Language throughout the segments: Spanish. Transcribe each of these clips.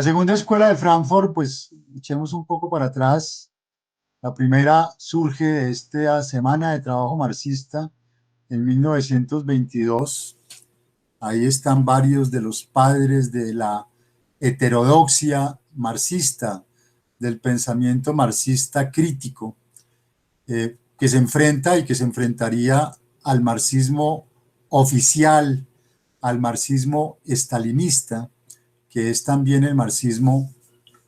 La segunda escuela de Frankfurt, pues echemos un poco para atrás. La primera surge de esta semana de trabajo marxista en 1922. Ahí están varios de los padres de la heterodoxia marxista, del pensamiento marxista crítico, que se enfrenta y que se enfrentaría al marxismo oficial, al marxismo estalinista, que es también el marxismo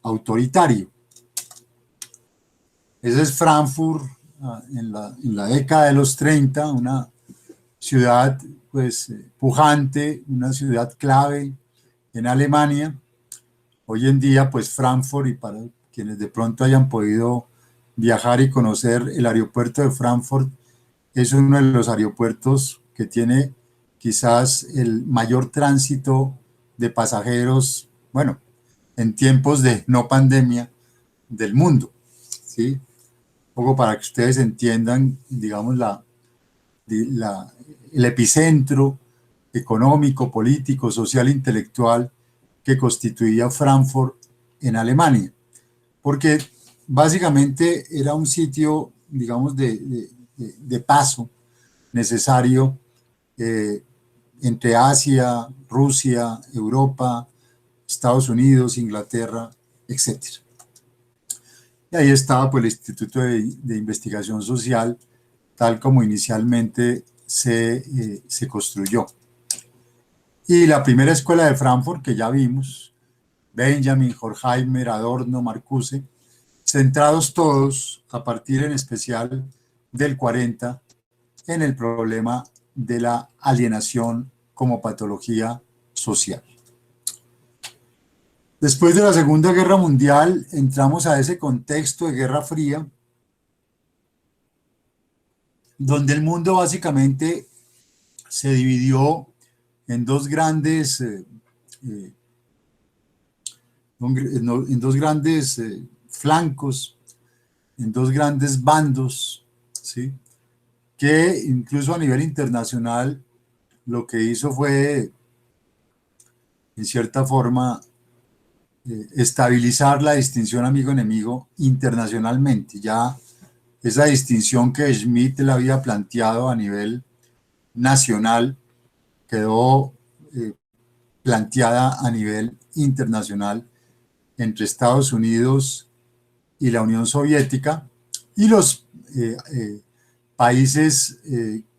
autoritario. Ese es Frankfurt en la década de los 30, una ciudad pues pujante, una ciudad clave en Alemania. Hoy en día pues Frankfurt, y para quienes de pronto hayan podido viajar y conocer el aeropuerto de Frankfurt, es uno de los aeropuertos que tiene quizás el mayor tránsito de pasajeros, bueno, en tiempos de no pandemia del mundo, ¿sí? Un poco para que ustedes entiendan, digamos, el epicentro económico, político, social, intelectual que constituía Frankfurt en Alemania, porque básicamente era un sitio, digamos, de paso necesario eh, entre Asia, Rusia, Europa, Estados Unidos, Inglaterra, etcétera. Y ahí estaba pues, el Instituto de Investigación Social, tal como inicialmente se construyó. Y la primera escuela de Frankfurt, que ya vimos, Benjamin, Horkheimer, Adorno, Marcuse, centrados todos, a partir en especial del 40, en el problema de la alienación como patología social. Después de la Segunda Guerra Mundial, entramos a ese contexto de Guerra Fría, donde el mundo básicamente se dividió en dos grandes, en dos grandes flancos, en dos grandes bandos, ¿sí? Que incluso a nivel internacional lo que hizo fue, en cierta forma, estabilizar la distinción amigo-enemigo internacionalmente. Ya esa distinción que Schmitt le había planteado a nivel nacional quedó planteada a nivel internacional entre Estados Unidos y la Unión Soviética y los países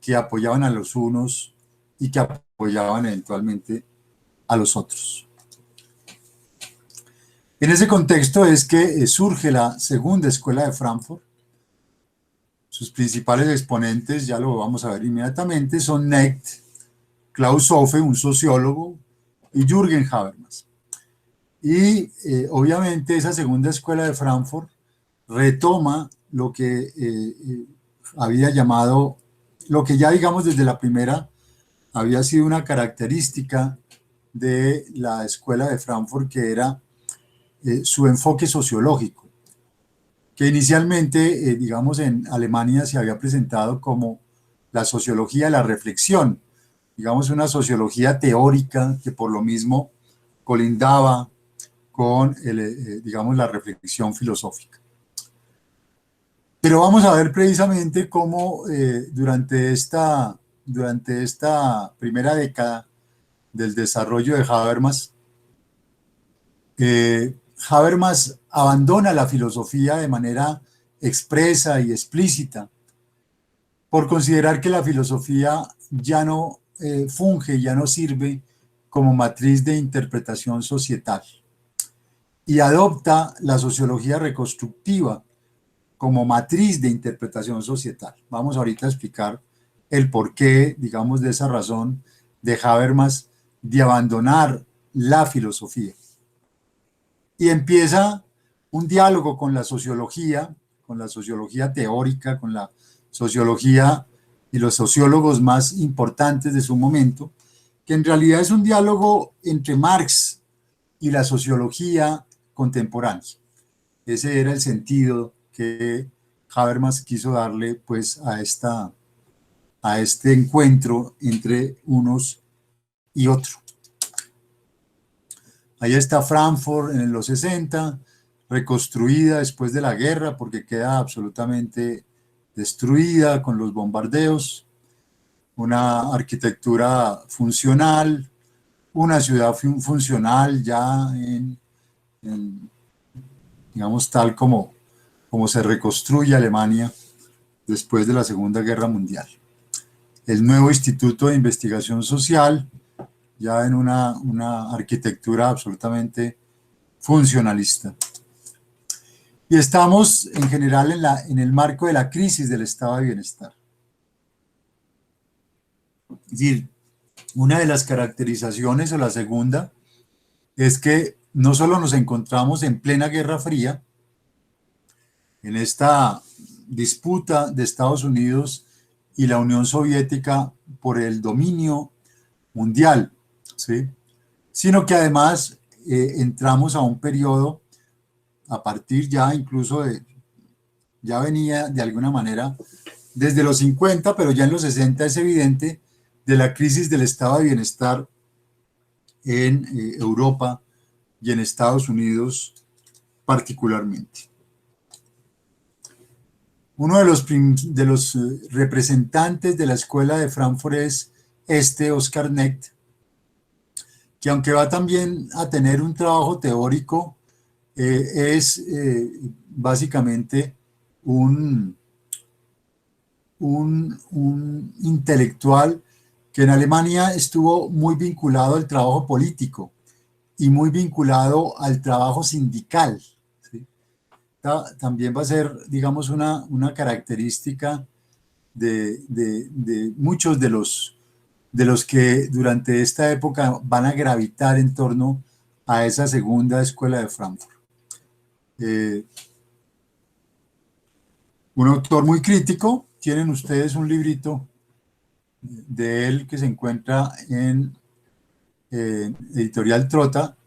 que apoyaban a los unos y que apoyaban eventualmente a los otros. En ese contexto es que surge la segunda escuela de Frankfurt. Sus principales exponentes, ya lo vamos a ver inmediatamente, son Necht, Klaus Hofe, un sociólogo, y Jürgen Habermas. Y obviamente esa segunda escuela de Frankfurt retoma lo que había llamado, lo que ya digamos desde la primera había sido una característica de la escuela de Frankfurt, que era su enfoque sociológico, que inicialmente, digamos, en Alemania se había presentado como la sociología de la reflexión, digamos, una sociología teórica que por lo mismo colindaba con, digamos, la reflexión filosófica. Pero vamos a ver precisamente cómo durante esta primera década del desarrollo de Habermas, Habermas abandona la filosofía de manera expresa y explícita por considerar que la filosofía ya no funge, ya no sirve como matriz de interpretación societal, y adopta la sociología reconstructiva como matriz de interpretación societal. Vamos ahorita a explicar el porqué, digamos, de esa razón de Habermas de abandonar la filosofía. Y empieza un diálogo con la sociología teórica, con la sociología y los sociólogos más importantes de su momento, que en realidad es un diálogo entre Marx y la sociología contemporánea. Ese era el sentido que Habermas quiso darle pues a este encuentro entre unos y otros. Ahí está Frankfurt en los 60, reconstruida después de la guerra porque queda absolutamente destruida con los bombardeos, una arquitectura funcional, una ciudad funcional ya digamos, tal como se reconstruye Alemania después de la Segunda Guerra Mundial. El nuevo Instituto de Investigación Social, ya en una arquitectura absolutamente funcionalista. Y estamos en general en el marco de la crisis del estado de bienestar. Es decir, una de las caracterizaciones, o la segunda, es que no solo nos encontramos en plena Guerra Fría, en esta disputa de Estados Unidos y la Unión Soviética por el dominio mundial, ¿sí? Sino que además entramos a un periodo a partir ya incluso ya venía de alguna manera desde los 50, pero ya en los 60 es evidente, de la crisis del estado de bienestar en Europa y en Estados Unidos particularmente. Uno de los representantes de la escuela de Frankfurt es Oscar Necht, que aunque va también a tener un trabajo teórico, es básicamente un intelectual que en Alemania estuvo muy vinculado al trabajo político y muy vinculado al trabajo sindical, ¿sí? También va a ser, digamos, una característica de muchos de los que durante esta época van a gravitar en torno a esa segunda escuela de Frankfurt. Un autor muy crítico, tienen ustedes un librito de él que se encuentra en Editorial Trota,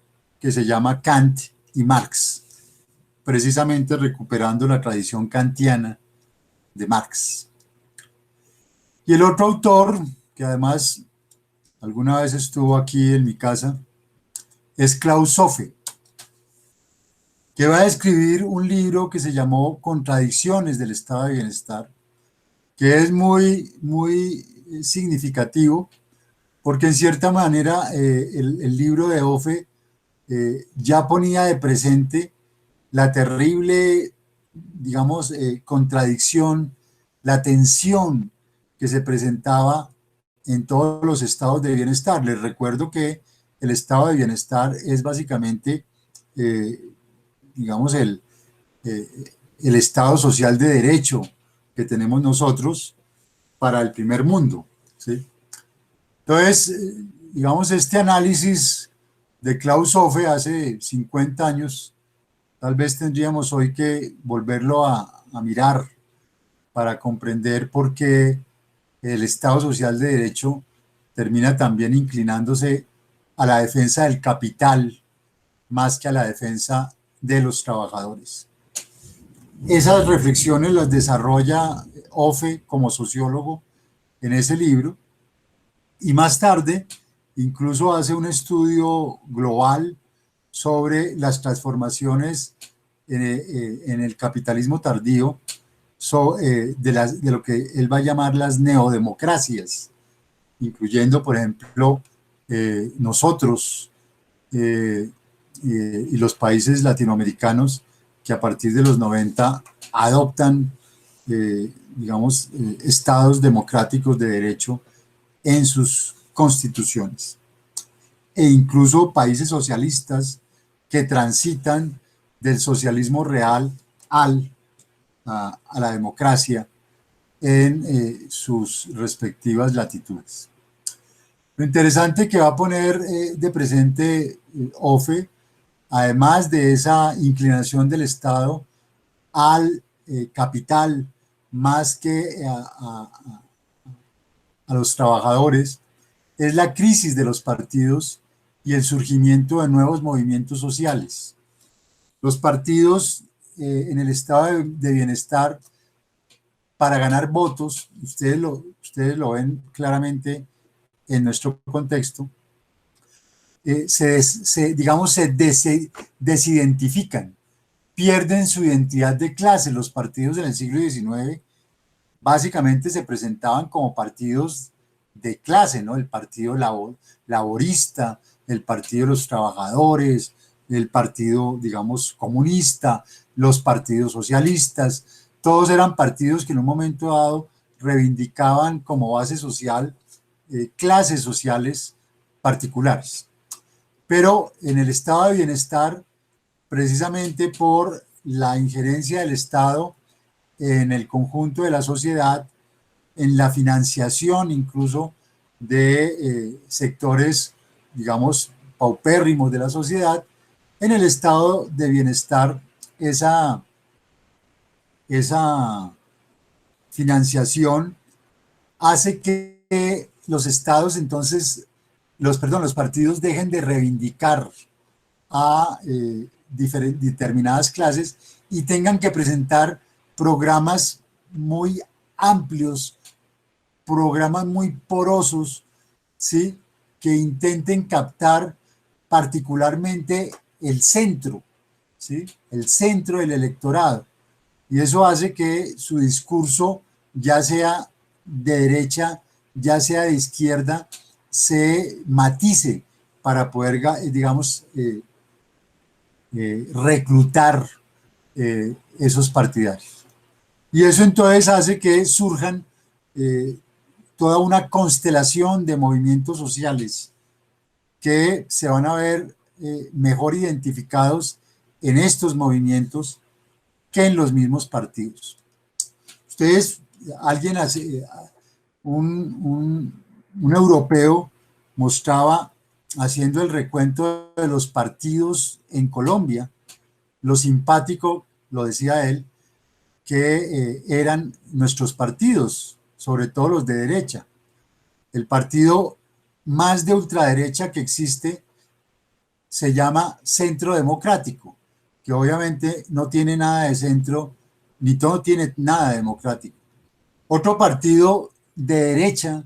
que se llama Kant y Marx, precisamente recuperando la tradición kantiana de Marx. Y el otro autor, que además alguna vez estuvo aquí en mi casa, es Klaus Hofe, que va a escribir un libro que se llamó Contradicciones del estado de bienestar, que es muy significativo, porque en cierta manera el libro de Hofe ya ponía de presente la terrible, digamos, contradicción, la tensión que se presentaba en todos los estados de bienestar. Les recuerdo que el estado de bienestar es básicamente, digamos, el estado social de derecho que tenemos nosotros para el primer mundo, ¿sí? Entonces, digamos, este análisis de Klaus Hofe hace 50 años, tal vez tendríamos hoy que volverlo a mirar para comprender por qué el Estado social de derecho termina también inclinándose a la defensa del capital más que a la defensa de los trabajadores. Esas reflexiones las desarrolla Hofe como sociólogo en ese libro, y más tarde incluso hace un estudio global sobre las transformaciones en el capitalismo tardío, de lo que él va a llamar las neodemocracias, incluyendo, por ejemplo, nosotros y los países latinoamericanos que a partir de los 90 adoptan, digamos, estados democráticos de derecho en sus constituciones, e incluso países socialistas que transitan del socialismo real a la democracia en sus respectivas latitudes. Lo interesante que va a poner de presente Hofe, además de esa inclinación del Estado al capital más que a los trabajadores, es la crisis de los partidos y el surgimiento de nuevos movimientos sociales. Los partidos en el estado de bienestar, para ganar votos, ustedes lo ven claramente en nuestro contexto, digamos, desidentifican, pierden su identidad de clase. Los partidos en el siglo XIX básicamente se presentaban como partidos de clase, ¿no? El partido laborista, el partido de los trabajadores, el partido, digamos, comunista, los partidos socialistas, todos eran partidos que en un momento dado reivindicaban como base social clases sociales particulares. Pero en el estado de bienestar, precisamente por la injerencia del Estado en el conjunto de la sociedad, en la financiación incluso de sectores, digamos, paupérrimos de la sociedad, en el estado de bienestar esa financiación hace que los estados entonces, los partidos dejen de reivindicar a determinadas clases y tengan que presentar programas muy amplios, programas muy porosos, ¿sí? Que intenten captar particularmente el centro, ¿sí? El centro del electorado. Y eso hace que su discurso, ya sea de derecha, ya sea de izquierda, se matice para poder, digamos, reclutar esos partidarios. Y eso entonces hace que surjan toda una constelación de movimientos sociales que se van a ver mejor identificados en estos movimientos que en los mismos partidos. Ustedes, alguien hace, un europeo mostraba, haciendo el recuento de los partidos en Colombia, lo simpático, lo decía él, que eran nuestros partidos, sobre todo los de derecha. El partido más de ultraderecha que existe se llama Centro Democrático, que obviamente no tiene nada de centro, ni todo tiene nada de democrático. Otro partido de derecha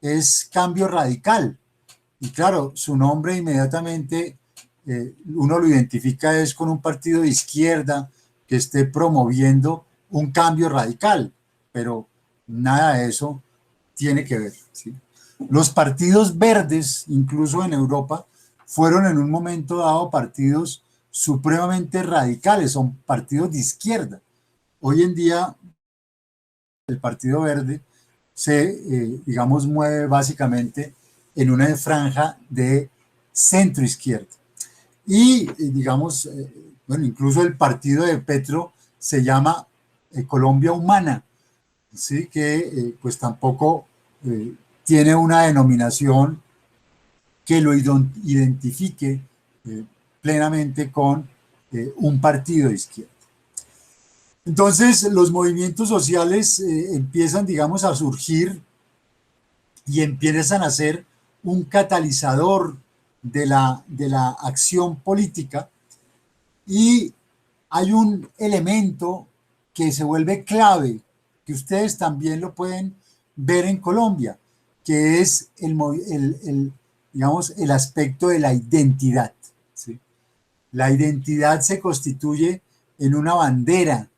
es Cambio Radical, y claro, su nombre inmediatamente uno lo identifica es con un partido de izquierda que esté promoviendo un cambio radical, pero nada de eso tiene que ver, ¿sí? Los partidos verdes, incluso en Europa, fueron en un momento dado partidos supremamente radicales, son partidos de izquierda. Hoy en día el Partido Verde se, digamos, mueve básicamente en una franja de centro izquierda. Y, digamos, bueno, incluso el partido de Petro se llama Colombia Humana, ¿sí? Que pues tampoco tiene una denominación que lo identifique plenamente con un partido de izquierda. Entonces, los movimientos sociales empiezan, digamos, a surgir y empiezan a ser un catalizador de la acción política, y hay un elemento que se vuelve clave, que ustedes también lo pueden ver en Colombia, que es digamos, el aspecto de la identidad, ¿sí? La identidad se constituye en una bandera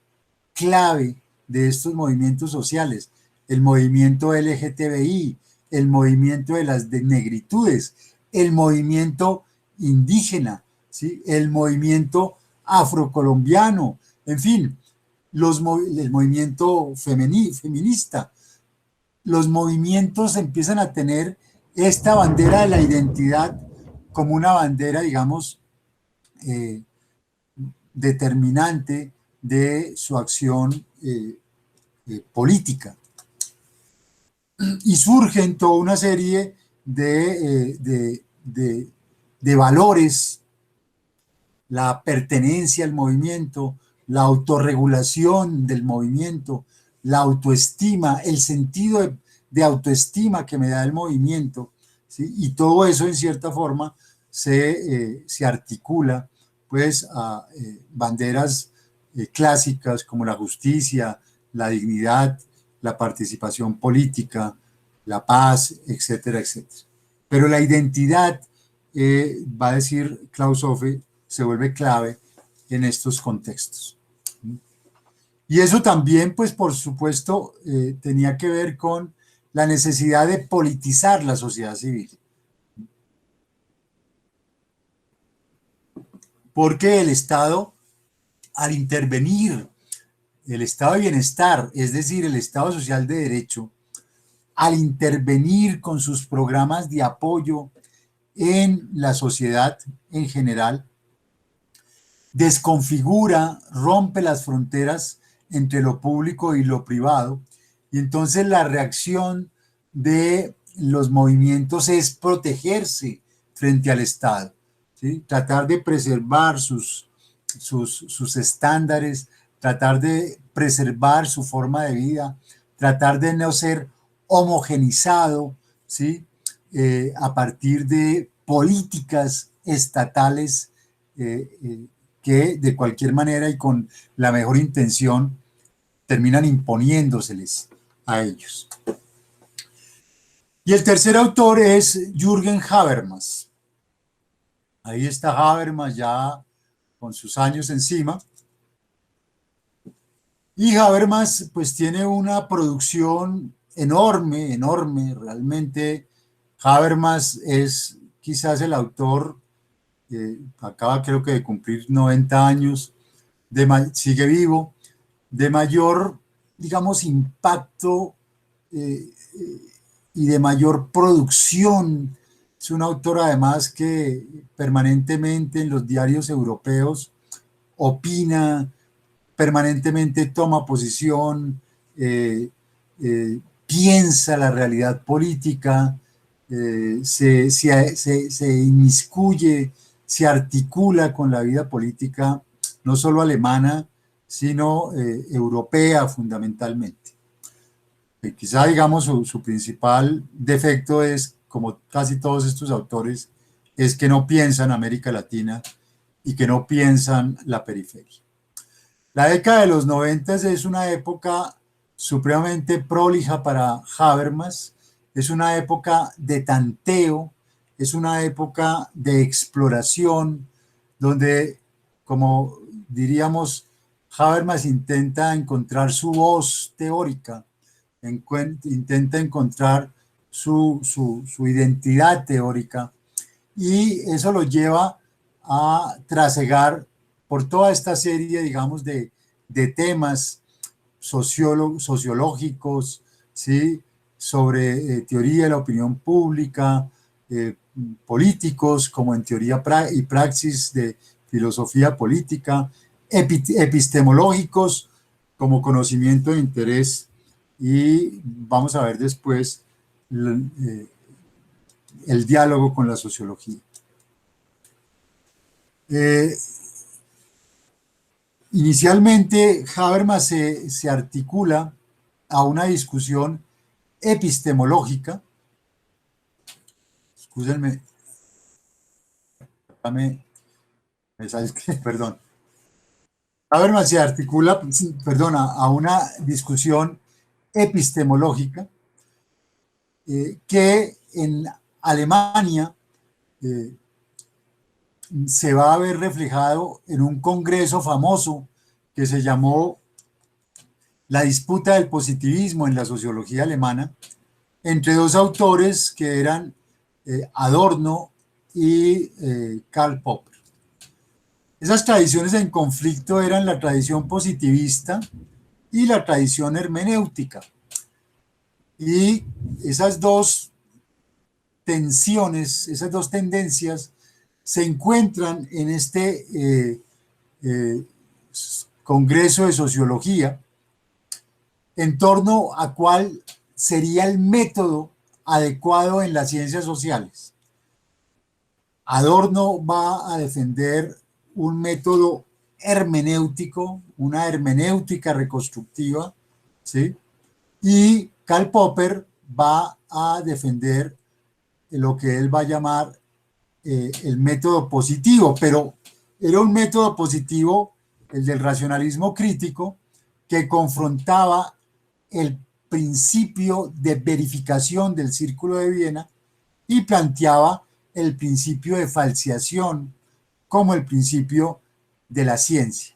clave de estos movimientos sociales, el movimiento LGTBI, el movimiento de las negritudes, el movimiento indígena, ¿sí? El movimiento afrocolombiano, en fin, el movimiento feminista. Los movimientos empiezan a tener esta bandera de la identidad como una bandera, digamos, determinante de su acción política. Y surgen toda una serie de valores, la pertenencia al movimiento, la autorregulación del movimiento, la autoestima, el sentido de autoestima que me da el movimiento, ¿sí? Y todo eso en cierta forma se articula pues a banderas clásicas como la justicia, la dignidad, la participación política, la paz, etcétera, etcétera. Pero la identidad va a decir Klaus Hofe, se vuelve clave en estos contextos. Y eso también, pues por supuesto, tenía que ver con la necesidad de politizar la sociedad civil. Porque el Estado, al intervenir, el Estado de bienestar, es decir, el Estado social de derecho, al intervenir con sus programas de apoyo en la sociedad en general, desconfigura, rompe las fronteras entre lo público y lo privado, y entonces la reacción de los movimientos es protegerse frente al Estado, ¿sí? Tratar de preservar sus estándares, tratar de preservar su forma de vida, tratar de no ser homogenizado, ¿sí? A partir de políticas estatales que de cualquier manera y con la mejor intención terminan imponiéndoseles a ellos. Y el tercer autor es Jürgen Habermas. Ahí está Habermas ya con sus años encima. Y Habermas pues tiene una producción enorme, enorme, realmente. Habermas es quizás el autor, acaba creo que de cumplir 90 años, sigue vivo, de mayor, digamos, impacto y de mayor producción. Es un autor además que permanentemente en los diarios europeos opina, permanentemente toma posición, piensa la realidad política, se inmiscuye, se articula con la vida política, no solo alemana, sino europea fundamentalmente. Quizá, digamos, su principal defecto es, como casi todos estos autores, es que no piensan América Latina y que no piensan la periferia. La década de los 90 es una época supremamente prolija para Habermas, es una época de tanteo, es una época de exploración, donde, como diríamos, Habermas intenta encontrar su voz teórica, intenta encontrar su identidad teórica, y eso lo lleva a trasegar por toda esta serie, digamos, de temas sociológicos, ¿sí? Sobre teoría de la opinión pública, políticos, como en teoría y praxis de filosofía política, epistemológicos, como conocimiento de interés, y vamos a ver después el diálogo con la sociología. Inicialmente, Habermas se articula a una discusión epistemológica. Excúsenme, perdón. Habermas se articula, perdona, a una discusión epistemológica que en Alemania se va a ver reflejado en un congreso famoso que se llamó La disputa del positivismo en la sociología alemana, entre dos autores que eran Adorno y Karl Popper. Esas tradiciones en conflicto eran la tradición positivista y la tradición hermenéutica. Y esas dos tensiones, esas dos tendencias se encuentran en este Congreso de Sociología, en torno a cuál sería el método adecuado en las ciencias sociales. Adorno va a defender un método hermenéutico, una hermenéutica reconstructiva, ¿sí? Y Karl Popper va a defender lo que él va a llamar el método positivo, pero era un método positivo, el del racionalismo crítico, que confrontaba el principio de verificación del Círculo de Viena y planteaba el principio de falseación como el principio de la ciencia.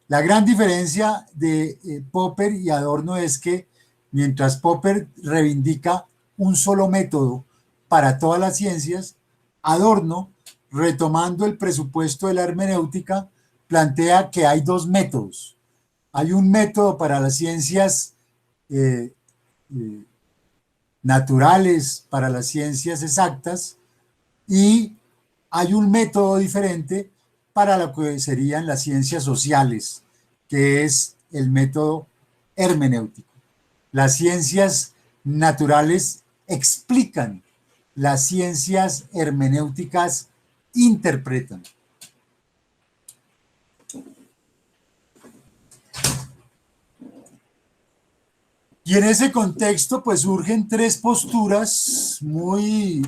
La gran diferencia de Popper y Adorno es que mientras Popper reivindica un solo método para todas las ciencias, Adorno, retomando el presupuesto de la hermenéutica, plantea que hay dos métodos. Hay un método para las ciencias eh, eh, naturales, para las ciencias exactas, y hay un método diferente para lo que serían las ciencias sociales, que es el método hermenéutico. Las ciencias naturales explican, las ciencias hermenéuticas interpretan. Y en ese contexto, pues surgen tres posturas muy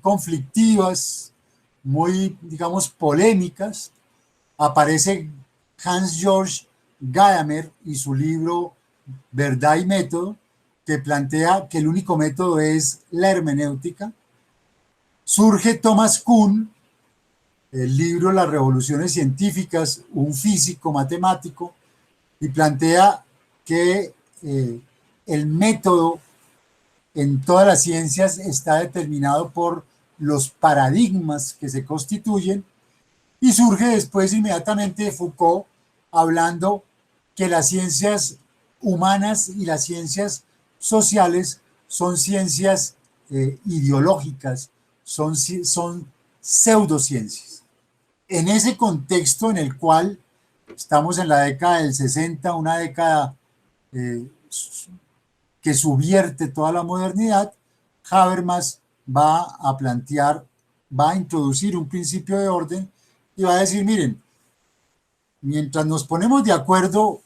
conflictivas, muy, digamos, polémicas. Aparece Hans-Georg Gadamer y su libro Verdad y Método, que plantea que el único método es la hermenéutica. Surge Thomas Kuhn, el libro Las revoluciones científicas, un físico matemático, y plantea que el método en todas las ciencias está determinado por los paradigmas que se constituyen, y surge después inmediatamente Foucault hablando que las ciencias humanas y las ciencias sociales son ciencias ideológicas, son pseudociencias. En ese contexto en el cual estamos en la década del 60, una década que subvierte toda la modernidad, Habermas va a plantear, va a introducir un principio de orden y va a decir, miren, mientras nos ponemos de acuerdo,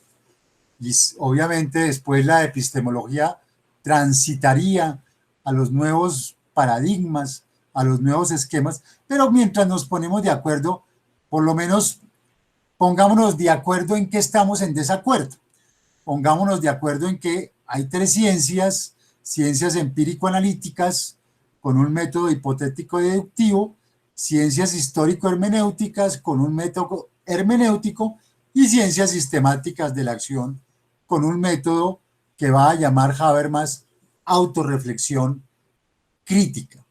y obviamente después la epistemología transitaría a los nuevos paradigmas, a los nuevos esquemas, pero mientras nos ponemos de acuerdo, por lo menos pongámonos de acuerdo en que estamos en desacuerdo. Pongámonos de acuerdo en que hay tres ciencias, ciencias empírico-analíticas con un método hipotético deductivo, ciencias histórico-hermenéuticas con un método hermenéutico y ciencias sistemáticas de la acción con un método que va a llamar Habermas autorreflexión crítica.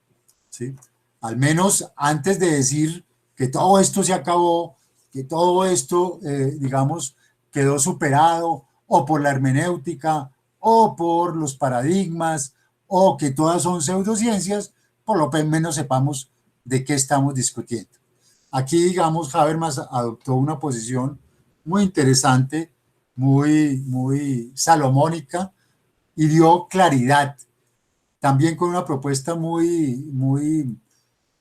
¿Sí? Al menos antes de decir que todo esto se acabó, que todo esto, digamos, quedó superado o por la hermenéutica o por los paradigmas o que todas son pseudociencias, por lo menos sepamos de qué estamos discutiendo. Aquí, digamos, Habermas adoptó una posición muy interesante, muy salomónica y dio claridad, también con una propuesta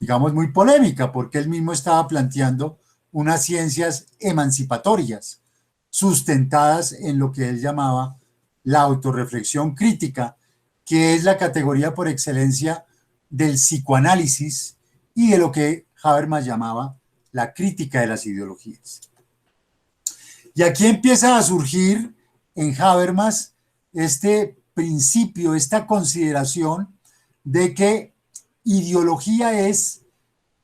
digamos, muy polémica, porque él mismo estaba planteando unas ciencias emancipatorias, sustentadas en lo que él llamaba la autorreflexión crítica, que es la categoría por excelencia del psicoanálisis y de lo que Habermas llamaba la crítica de las ideologías. Y aquí empieza a surgir en Habermas este principio, esta consideración de que ideología es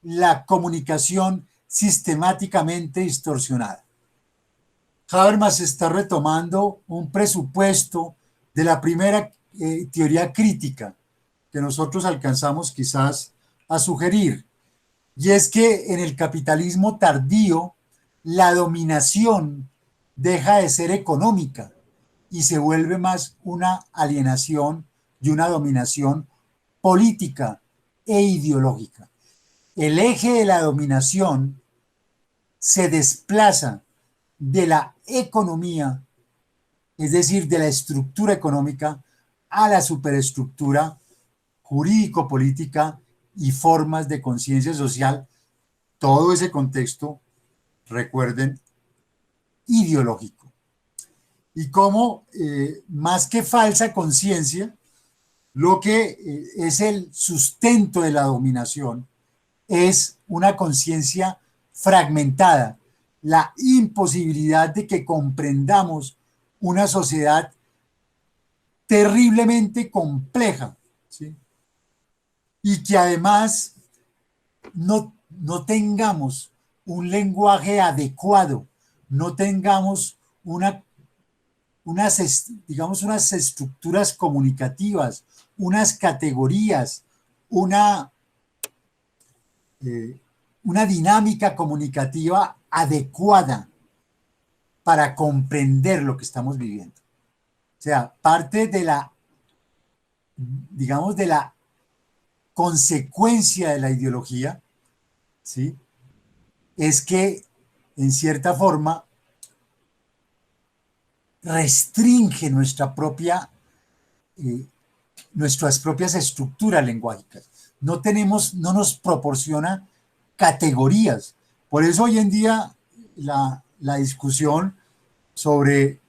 la comunicación sistemáticamente distorsionada. Habermas está retomando un presupuesto de la primera teoría crítica que nosotros alcanzamos quizás a sugerir, y es que en el capitalismo tardío la dominación deja de ser económica y se vuelve más una alienación y una dominación política e ideológica. El eje de la dominación se desplaza de la economía, es decir, de la estructura económica, a la superestructura jurídico-política y formas de conciencia social. Todo ese contexto, recuerden, ideológico. Y como más que falsa conciencia, lo que es el sustento de la dominación es una conciencia fragmentada, la imposibilidad de que comprendamos una sociedad terriblemente compleja, ¿sí? Y que además no tengamos un lenguaje adecuado, no tengamos digamos, unas estructuras comunicativas, unas categorías, una, una dinámica comunicativa adecuada para comprender lo que estamos viviendo. O sea, parte de la, digamos, de la consecuencia de la ideología, ¿sí? Es que, en cierta forma, restringe nuestras propias estructuras lingüísticas. No nos proporciona categorías. Por eso hoy en día la discusión sobre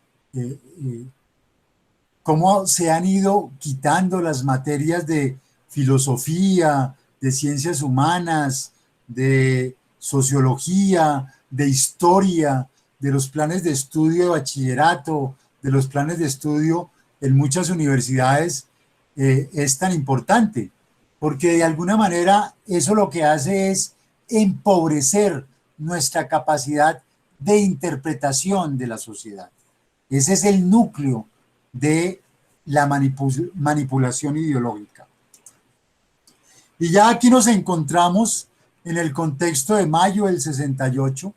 cómo se han ido quitando las materias de filosofía, de ciencias humanas, de sociología, de historia, de los planes de estudio de bachillerato, de los planes de estudio en muchas universidades, es tan importante, porque de alguna manera eso lo que hace es empobrecer nuestra capacidad de interpretación de la sociedad. Ese es el núcleo de la manipulación ideológica. Y ya aquí nos encontramos en el contexto de mayo del 68,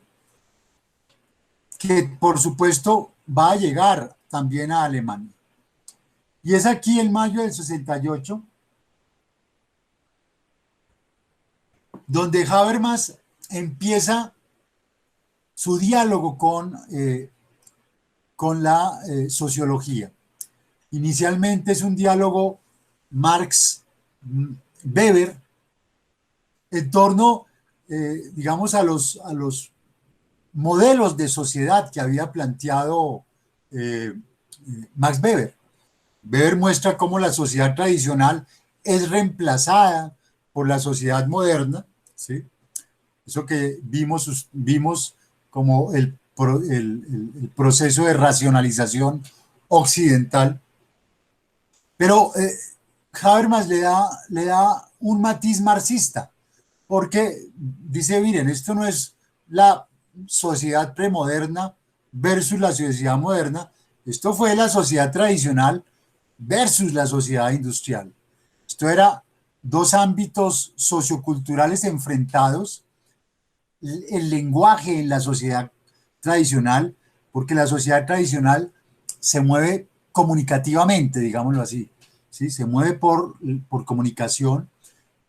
que por supuesto va a llegar también a Alemania. Y es aquí en mayo del 68 donde Habermas empieza su diálogo con la sociología. Inicialmente es un diálogo Marx-Weber en torno, digamos, a los modelos de sociedad que había planteado Max Weber. Weber muestra cómo la sociedad tradicional es reemplazada por la sociedad moderna, ¿sí? Eso que vimos como el proceso de racionalización occidental. Pero Habermas le da un matiz marxista, porque dice, miren, esto no es la sociedad premoderna versus la sociedad moderna, esto fue la sociedad tradicional versus la sociedad industrial. Esto era dos ámbitos socioculturales enfrentados, el lenguaje en la sociedad tradicional, porque la sociedad tradicional se mueve comunicativamente, digámoslo así, ¿sí? Se mueve por comunicación,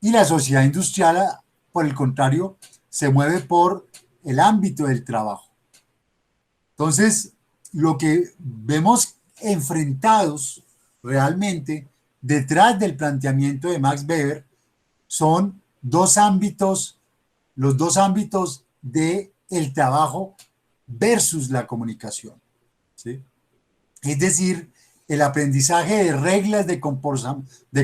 y la sociedad industrial, por el contrario, se mueve por el ámbito del trabajo. Entonces, lo que vemos enfrentados realmente detrás del planteamiento de Max Weber son los dos ámbitos del trabajo versus la comunicación, ¿sí? Es decir, el aprendizaje de reglas de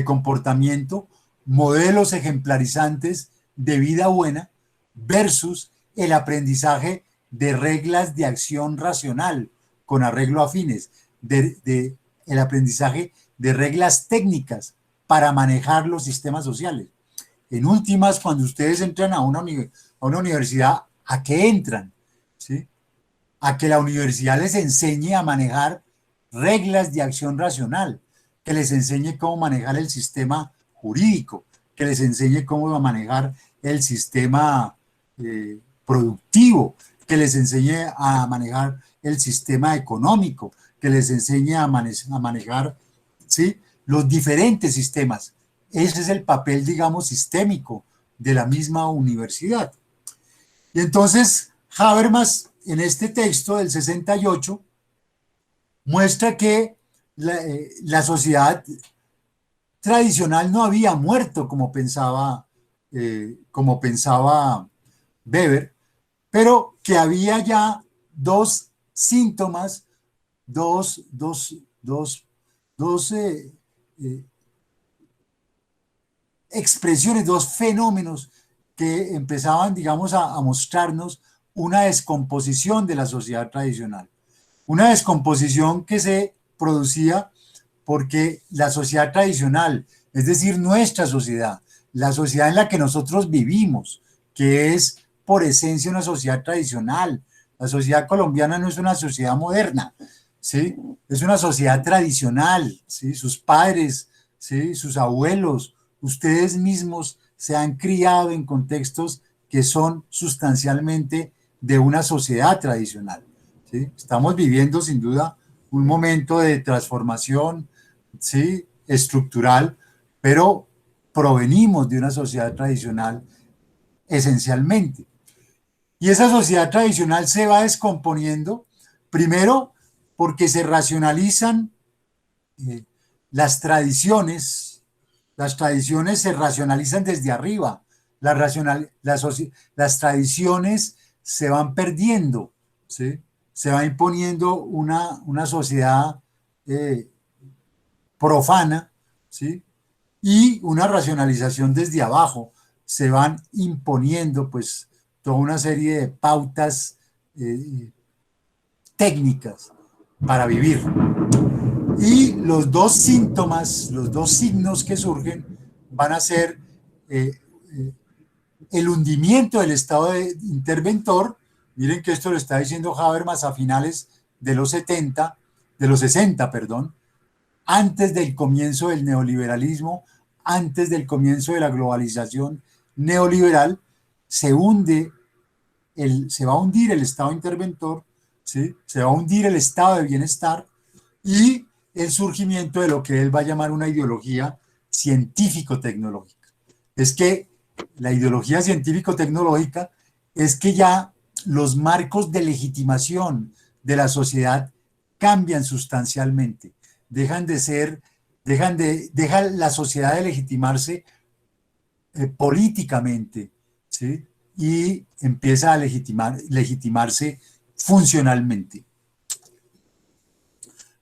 comportamiento, modelos ejemplarizantes de vida buena, versus el aprendizaje de reglas de acción racional con arreglo a fines, el aprendizaje de reglas técnicas para manejar los sistemas sociales. En últimas, cuando ustedes entran a una universidad, ¿a qué entran? ¿Sí? A que la universidad les enseñe a manejar reglas de acción racional, que les enseñe cómo manejar el sistema jurídico, que les enseñe cómo manejar el sistema productivo, que les enseñe a manejar el sistema económico, que les enseñe a manejar, ¿sí?, los diferentes sistemas. Ese es el papel, digamos, sistémico de la misma universidad. Y entonces Habermas, en este texto del 68, muestra que la sociedad tradicional no había muerto como pensaba Weber, pero que había ya dos síntomas, dos expresiones, dos fenómenos que empezaban, digamos, a mostrarnos una descomposición de la sociedad tradicional. Una descomposición que se producía porque la sociedad tradicional, es decir, nuestra sociedad, la sociedad en la que nosotros vivimos, que es por esencia una sociedad tradicional. La sociedad colombiana no es una sociedad moderna, ¿sí? Es una sociedad tradicional, ¿sí? Sus padres, ¿sí? Sus abuelos, ustedes mismos se han criado en contextos que son sustancialmente de una sociedad tradicional, ¿sí? Estamos viviendo sin duda un momento de transformación, ¿sí? Estructural, pero provenimos de una sociedad tradicional esencialmente. Y esa sociedad tradicional se va descomponiendo, primero porque se racionalizan eh, las tradiciones se racionalizan desde arriba, las tradiciones se van perdiendo, ¿sí? Se va imponiendo una sociedad eh, profana, ¿sí? Y una racionalización desde abajo. Se van imponiendo pues toda una serie de pautas técnicas para vivir. Y los dos síntomas, los dos signos que surgen van a ser eh, eh, el hundimiento del estado de interventor. Miren que esto lo está diciendo Habermas a finales de los 70, de los 60, perdón, antes del comienzo del neoliberalismo, antes del comienzo de la globalización neoliberal, se va a hundir el estado interventor, ¿sí? Se va a hundir el estado de bienestar y el surgimiento de lo que él va a llamar una ideología científico-tecnológica. Es que la ideología científico-tecnológica es que ya los marcos de legitimación de la sociedad cambian sustancialmente, deja la sociedad de legitimarse políticamente, ¿sí? Y empieza a legitimarse funcionalmente.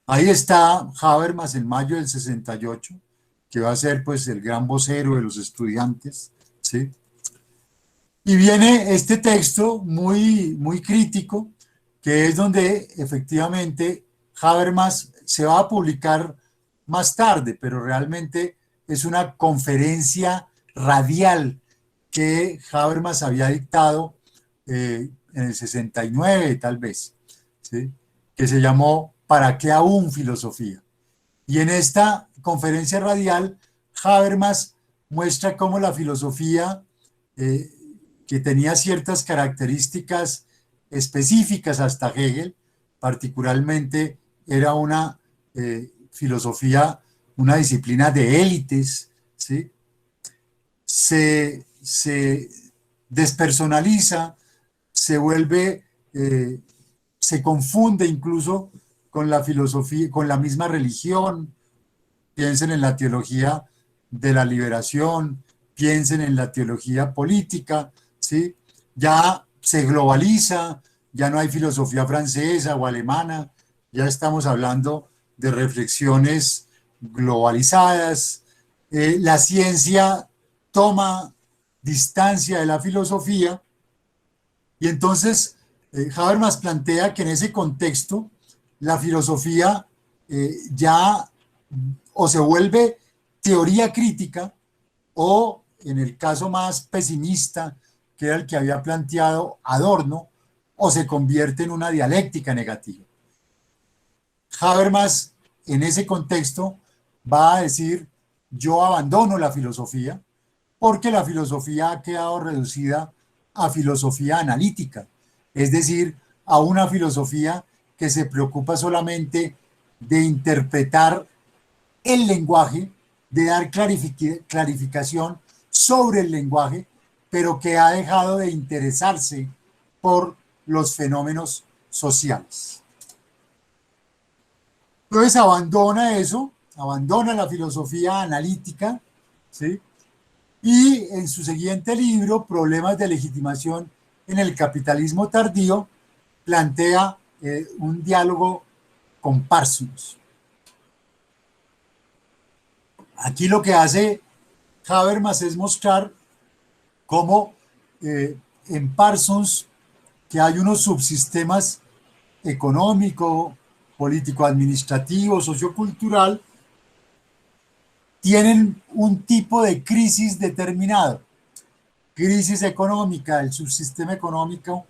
Ahí está Habermas en mayo del 68, que va a ser pues el gran vocero de los estudiantes, ¿sí? Y viene este texto muy crítico, que es donde efectivamente Habermas se va a publicar más tarde, pero realmente es una conferencia radial que Habermas había dictado en el 69 tal vez, ¿sí? Que se llamó ¿Para qué aún filosofía? Y en esta conferencia radial, Habermas muestra cómo la filosofía, eh, que tenía ciertas características específicas hasta Hegel, particularmente era una filosofía, una disciplina de élites, ¿sí? Se despersonaliza, se vuelve, se confunde incluso con la filosofía, con la misma religión. Piensen en la teología de la liberación, piensen en la teología política, ¿sí? Ya se globaliza, ya no hay filosofía francesa o alemana, ya estamos hablando de reflexiones globalizadas. La ciencia toma distancia de la filosofía y entonces Habermas plantea que en ese contexto la filosofía ya o se vuelve teoría crítica o, en el caso más pesimista, que era el que había planteado Adorno, o se convierte en una dialéctica negativa. Habermas, en ese contexto, va a decir, yo abandono la filosofía, porque la filosofía ha quedado reducida a filosofía analítica, es decir, a una filosofía que se preocupa solamente de interpretar el lenguaje, de dar clarificación sobre el lenguaje, pero que ha dejado de interesarse por los fenómenos sociales. Entonces abandona eso, abandona la filosofía analítica, ¿sí? Y en su siguiente libro, Problemas de legitimación en el capitalismo tardío, plantea un diálogo con Parsons. Aquí lo que hace Habermas es mostrar cómo en Parsons que hay unos subsistemas económico, político-administrativo, sociocultural, tienen un tipo de crisis determinado. Crisis económica, el subsistema económico,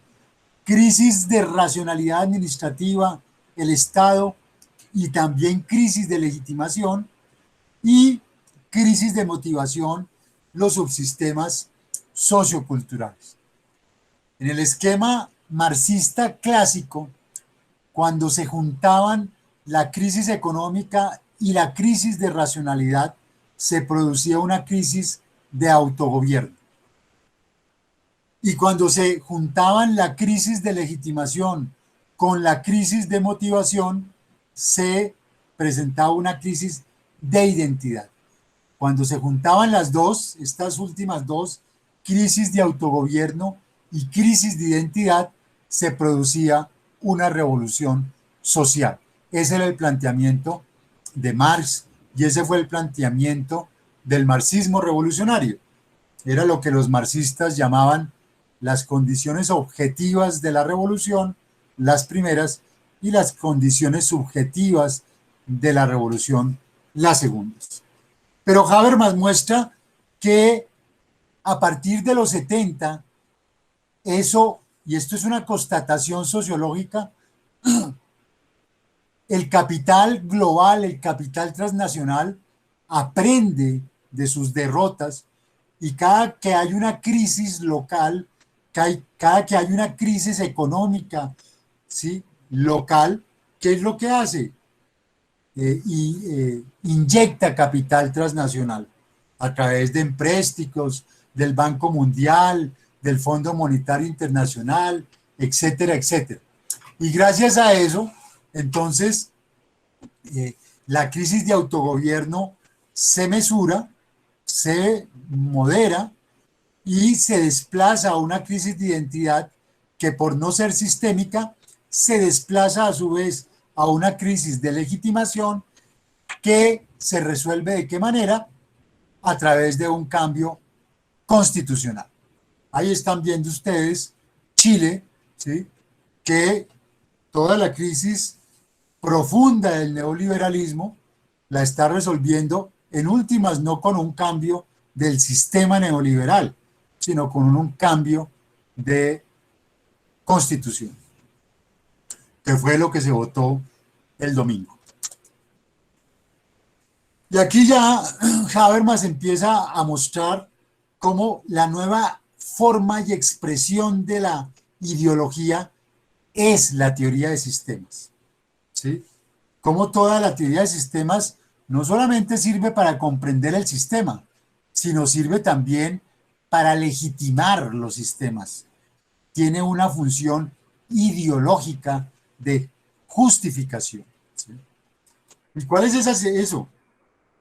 crisis de racionalidad administrativa, el Estado, y también crisis de legitimación y crisis de motivación, los subsistemas socioculturales. En el esquema marxista clásico, cuando se juntaban la crisis económica y la crisis de racionalidad, se producía una crisis de autogobierno. Y cuando se juntaban la crisis de legitimación con la crisis de motivación, se presentaba una crisis de identidad. Cuando se juntaban las dos, estas últimas dos, crisis de autogobierno y crisis de identidad, se producía una revolución social. Ese era el planteamiento de Marx y ese fue el planteamiento del marxismo revolucionario. Era lo que los marxistas llamaban las condiciones objetivas de la revolución, las primeras, y las condiciones subjetivas de la revolución, las segundas. Pero Habermas muestra que a partir de los 70, eso, y esto es una constatación sociológica, el capital global, el capital transnacional, aprende de sus derrotas y cada que hay una crisis local, cada que hay una crisis económica, ¿sí?, local, ¿qué es lo que hace? Inyecta capital transnacional a través de empréstitos del Banco Mundial, del Fondo Monetario Internacional, etcétera, etcétera. Y gracias a eso, entonces, la crisis de autogobierno se mesura, se modera y se desplaza a una crisis de identidad que, por no ser sistémica, se desplaza a su vez a una crisis de legitimación que se resuelve ¿de qué manera? A través de un cambio constitucional. Ahí están viendo ustedes Chile, ¿sí?, que toda la crisis profunda del neoliberalismo la está resolviendo en últimas no con un cambio del sistema neoliberal, sino con un cambio de constitución, que fue lo que se votó el domingo. Y aquí ya Habermas empieza a mostrar cómo la nueva forma y expresión de la ideología es la teoría de sistemas, ¿sí? Cómo toda la teoría de sistemas no solamente sirve para comprender el sistema, sino sirve también para legitimar los sistemas. Tiene una función ideológica de justificación, ¿sí? ¿Y cuál es eso?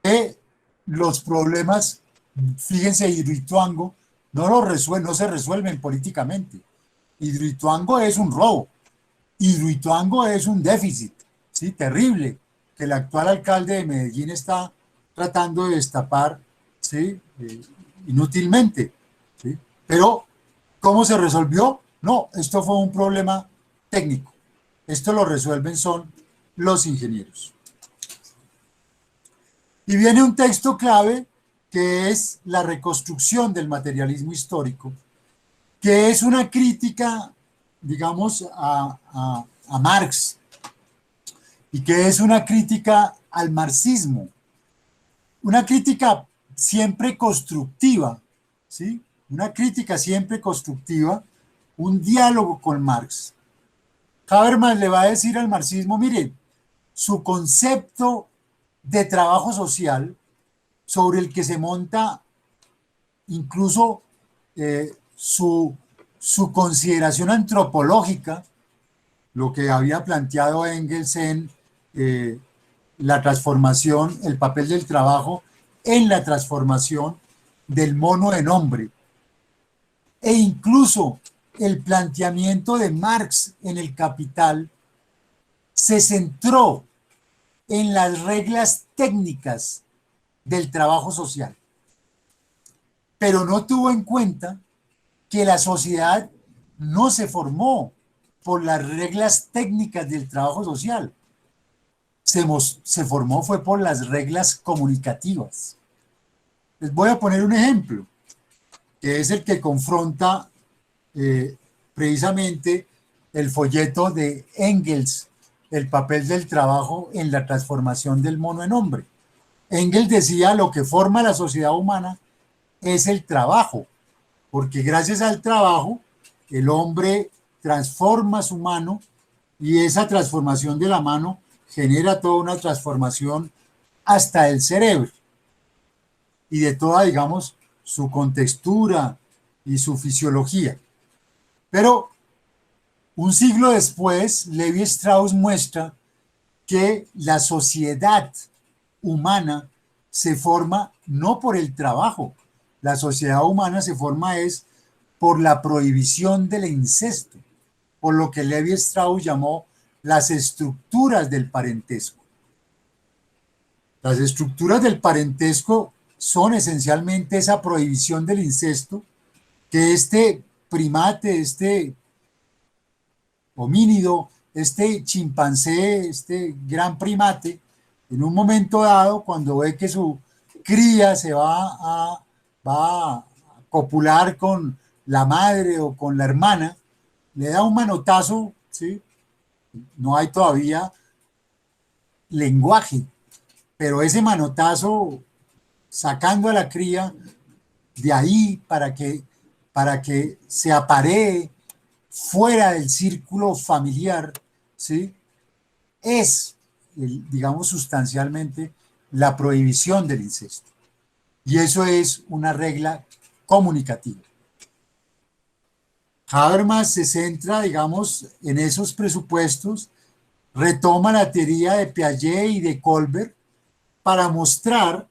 Que los problemas, fíjense, Hidroituango, no se resuelven políticamente. Hidroituango es un robo. Hidroituango es un déficit, ¿sí?, terrible, que el actual alcalde de Medellín está tratando de destapar, ¿sí?, inútilmente, ¿sí? Pero, ¿cómo se resolvió? No, esto fue un problema técnico. Esto lo resuelven son los ingenieros. Y viene un texto clave que es la reconstrucción del materialismo histórico, que es una crítica, digamos, a Marx, y que es una crítica al marxismo, una crítica siempre constructiva, ¿sí? Una crítica siempre constructiva, un diálogo con Marx. Habermas le va a decir al marxismo, mire, su concepto de trabajo social, sobre el que se monta incluso su consideración antropológica, lo que había planteado Engels en la transformación, el papel del trabajo en la transformación del mono en hombre, e incluso el planteamiento de Marx en El Capital se centró en las reglas técnicas del trabajo social, pero no tuvo en cuenta que la sociedad no se formó por las reglas técnicas del trabajo social, se formó fue por las reglas comunicativas. Les voy a poner un ejemplo, que es el que confronta precisamente el folleto de Engels, el papel del trabajo en la transformación del mono en hombre. Engels decía: lo que forma la sociedad humana es el trabajo, porque gracias al trabajo el hombre transforma su mano y esa transformación de la mano genera toda una transformación hasta el cerebro y de toda, digamos, su contextura y su fisiología. Pero un siglo después, Levi Strauss muestra que la sociedad humana se forma no por el trabajo, la sociedad humana se forma es por la prohibición del incesto, por lo que Levi Strauss llamó las estructuras del parentesco. Las estructuras del parentesco son esencialmente esa prohibición del incesto que este primate, este homínido, este chimpancé, este gran primate, en un momento dado, cuando ve que su cría se va a copular con la madre o con la hermana, le da un manotazo, ¿sí? No hay todavía lenguaje, pero ese manotazo sacando a la cría de ahí para que se aparee fuera del círculo familiar, ¿sí? Es, digamos, sustancialmente la prohibición del incesto. Y eso es una regla comunicativa. Habermas se centra, digamos, en esos presupuestos, retoma la teoría de Piaget y de Colbert para mostrar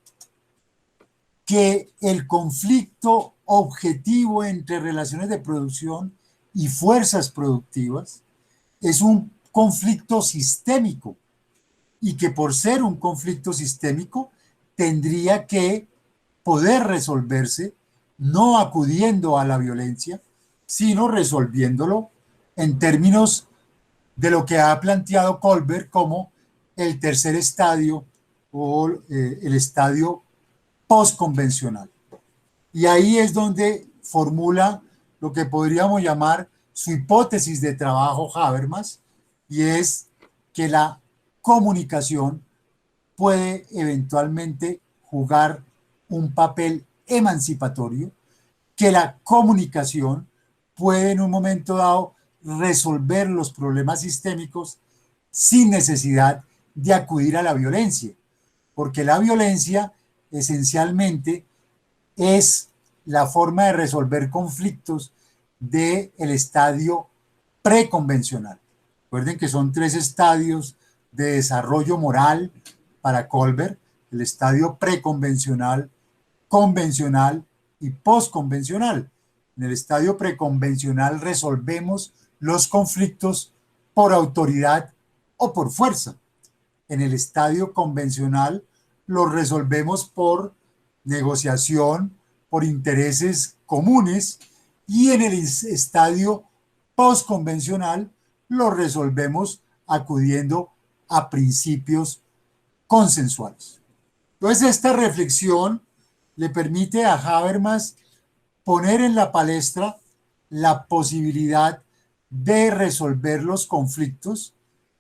que el conflicto objetivo entre relaciones de producción y fuerzas productivas es un conflicto sistémico y que por ser un conflicto sistémico tendría que poder resolverse no acudiendo a la violencia, sino resolviéndolo en términos de lo que ha planteado Colbert como el tercer estadio o el estadio postconvencional. Y ahí es donde formula lo que podríamos llamar su hipótesis de trabajo Habermas, y es que la comunicación puede eventualmente jugar un papel emancipatorio, que la comunicación puede en un momento dado resolver los problemas sistémicos sin necesidad de acudir a la violencia, porque la violencia esencialmente es la forma de resolver conflictos del estadio preconvencional. Recuerden que son 3 estadios de desarrollo moral para Colbert: el estadio preconvencional, convencional y postconvencional. En el estadio preconvencional resolvemos los conflictos por autoridad o por fuerza. En el estadio convencional los resolvemos por negociación, por intereses comunes, y en el estadio postconvencional lo resolvemos acudiendo a principios consensuales. Entonces, esta reflexión le permite a Habermas poner en la palestra la posibilidad de resolver los conflictos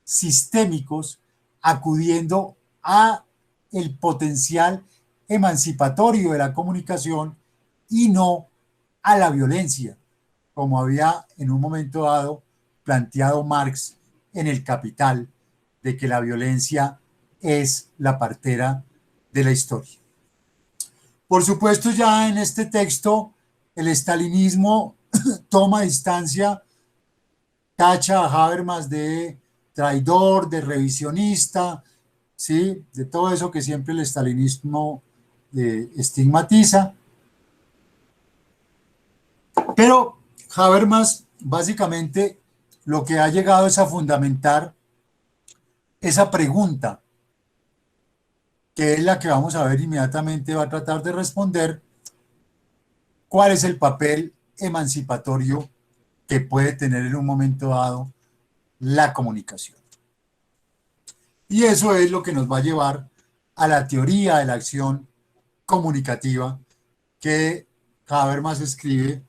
sistémicos acudiendo a el potencial emancipatorio de la comunicación y no a la violencia, como había en un momento dado planteado Marx en El Capital, de que la violencia es la partera de la historia. Por supuesto, ya en este texto, el estalinismo toma distancia, tacha a Habermas de traidor, de revisionista, ¿sí? De todo eso que siempre el estalinismo estigmatiza. Pero Habermas básicamente lo que ha llegado es a fundamentar esa pregunta, que es la que vamos a ver inmediatamente, va a tratar de responder: ¿cuál es el papel emancipatorio que puede tener en un momento dado la comunicación? Y eso es lo que nos va a llevar a la teoría de la acción comunicativa que Habermas escribe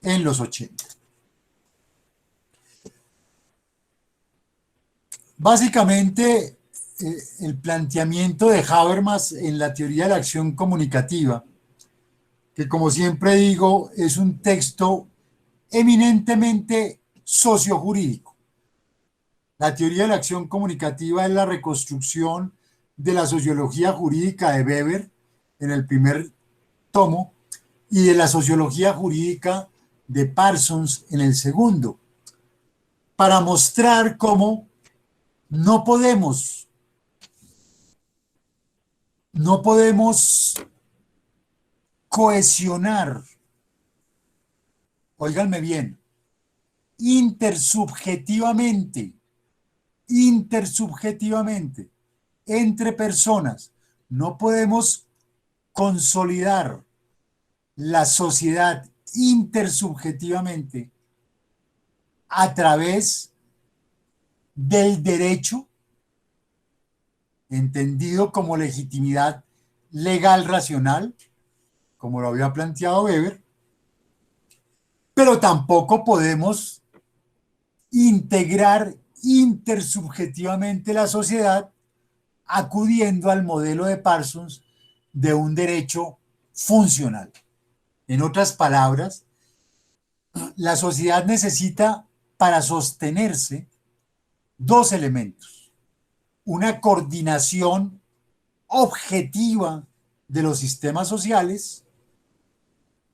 en los 80. Básicamente, el planteamiento de Habermas en la teoría de la acción comunicativa, que como siempre digo, es un texto eminentemente sociojurídico. La teoría de la acción comunicativa es la reconstrucción de la sociología jurídica de Weber en el primer tomo y de la sociología jurídica de Parsons en el segundo, para mostrar cómo no podemos cohesionar, óiganme bien, intersubjetivamente, entre personas, no podemos consolidar la sociedad intersubjetivamente a través del derecho, entendido como legitimidad legal racional, como lo había planteado Weber, pero tampoco podemos integrar intersubjetivamente la sociedad acudiendo al modelo de Parsons de un derecho funcional. En otras palabras, la sociedad necesita para sostenerse dos elementos: una coordinación objetiva de los sistemas sociales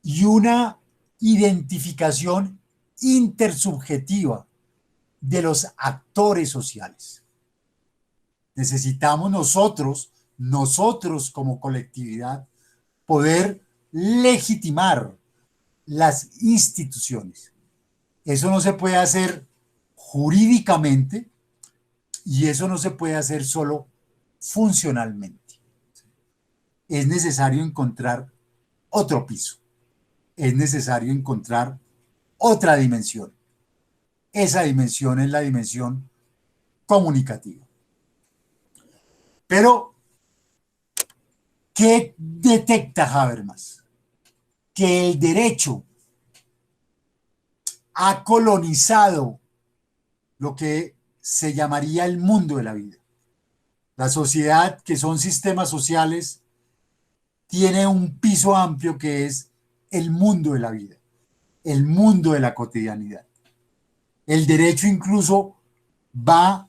y una identificación intersubjetiva de los actores sociales. Necesitamos nosotros como colectividad, poder legitimar las instituciones. Eso no se puede hacer jurídicamente y eso no se puede hacer solo funcionalmente. Es necesario encontrar otro piso. Es necesario encontrar otra dimensión. Esa dimensión es la dimensión comunicativa. Pero, ¿qué detecta Habermas? Que el derecho ha colonizado lo que se llamaría el mundo de la vida. La sociedad, que son sistemas sociales, tiene un piso amplio que es el mundo de la vida, el mundo de la cotidianidad. El derecho incluso va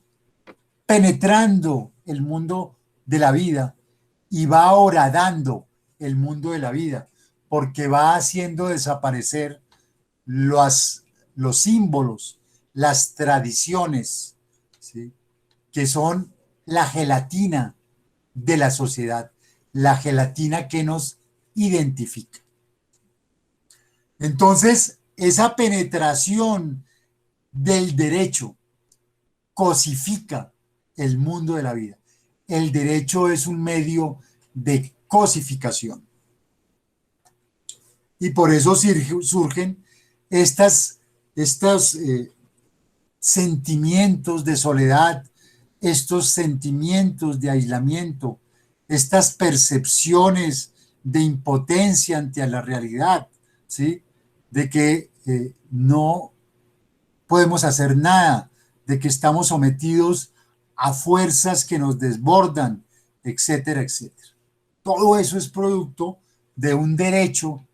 penetrando el mundo de la vida y va horadando el mundo de la vida, porque va haciendo desaparecer los símbolos, las tradiciones, ¿sí?, que son la gelatina de la sociedad, la gelatina que nos identifica. Entonces, esa penetración del derecho cosifica el mundo de la vida. El derecho es un medio de cosificación. Y por eso surgen estos sentimientos de soledad, estos sentimientos de aislamiento, estas percepciones de impotencia ante la realidad, ¿sí?, de que no podemos hacer nada, de que estamos sometidos a fuerzas que nos desbordan, etcétera, etcétera. Todo eso es producto de un derecho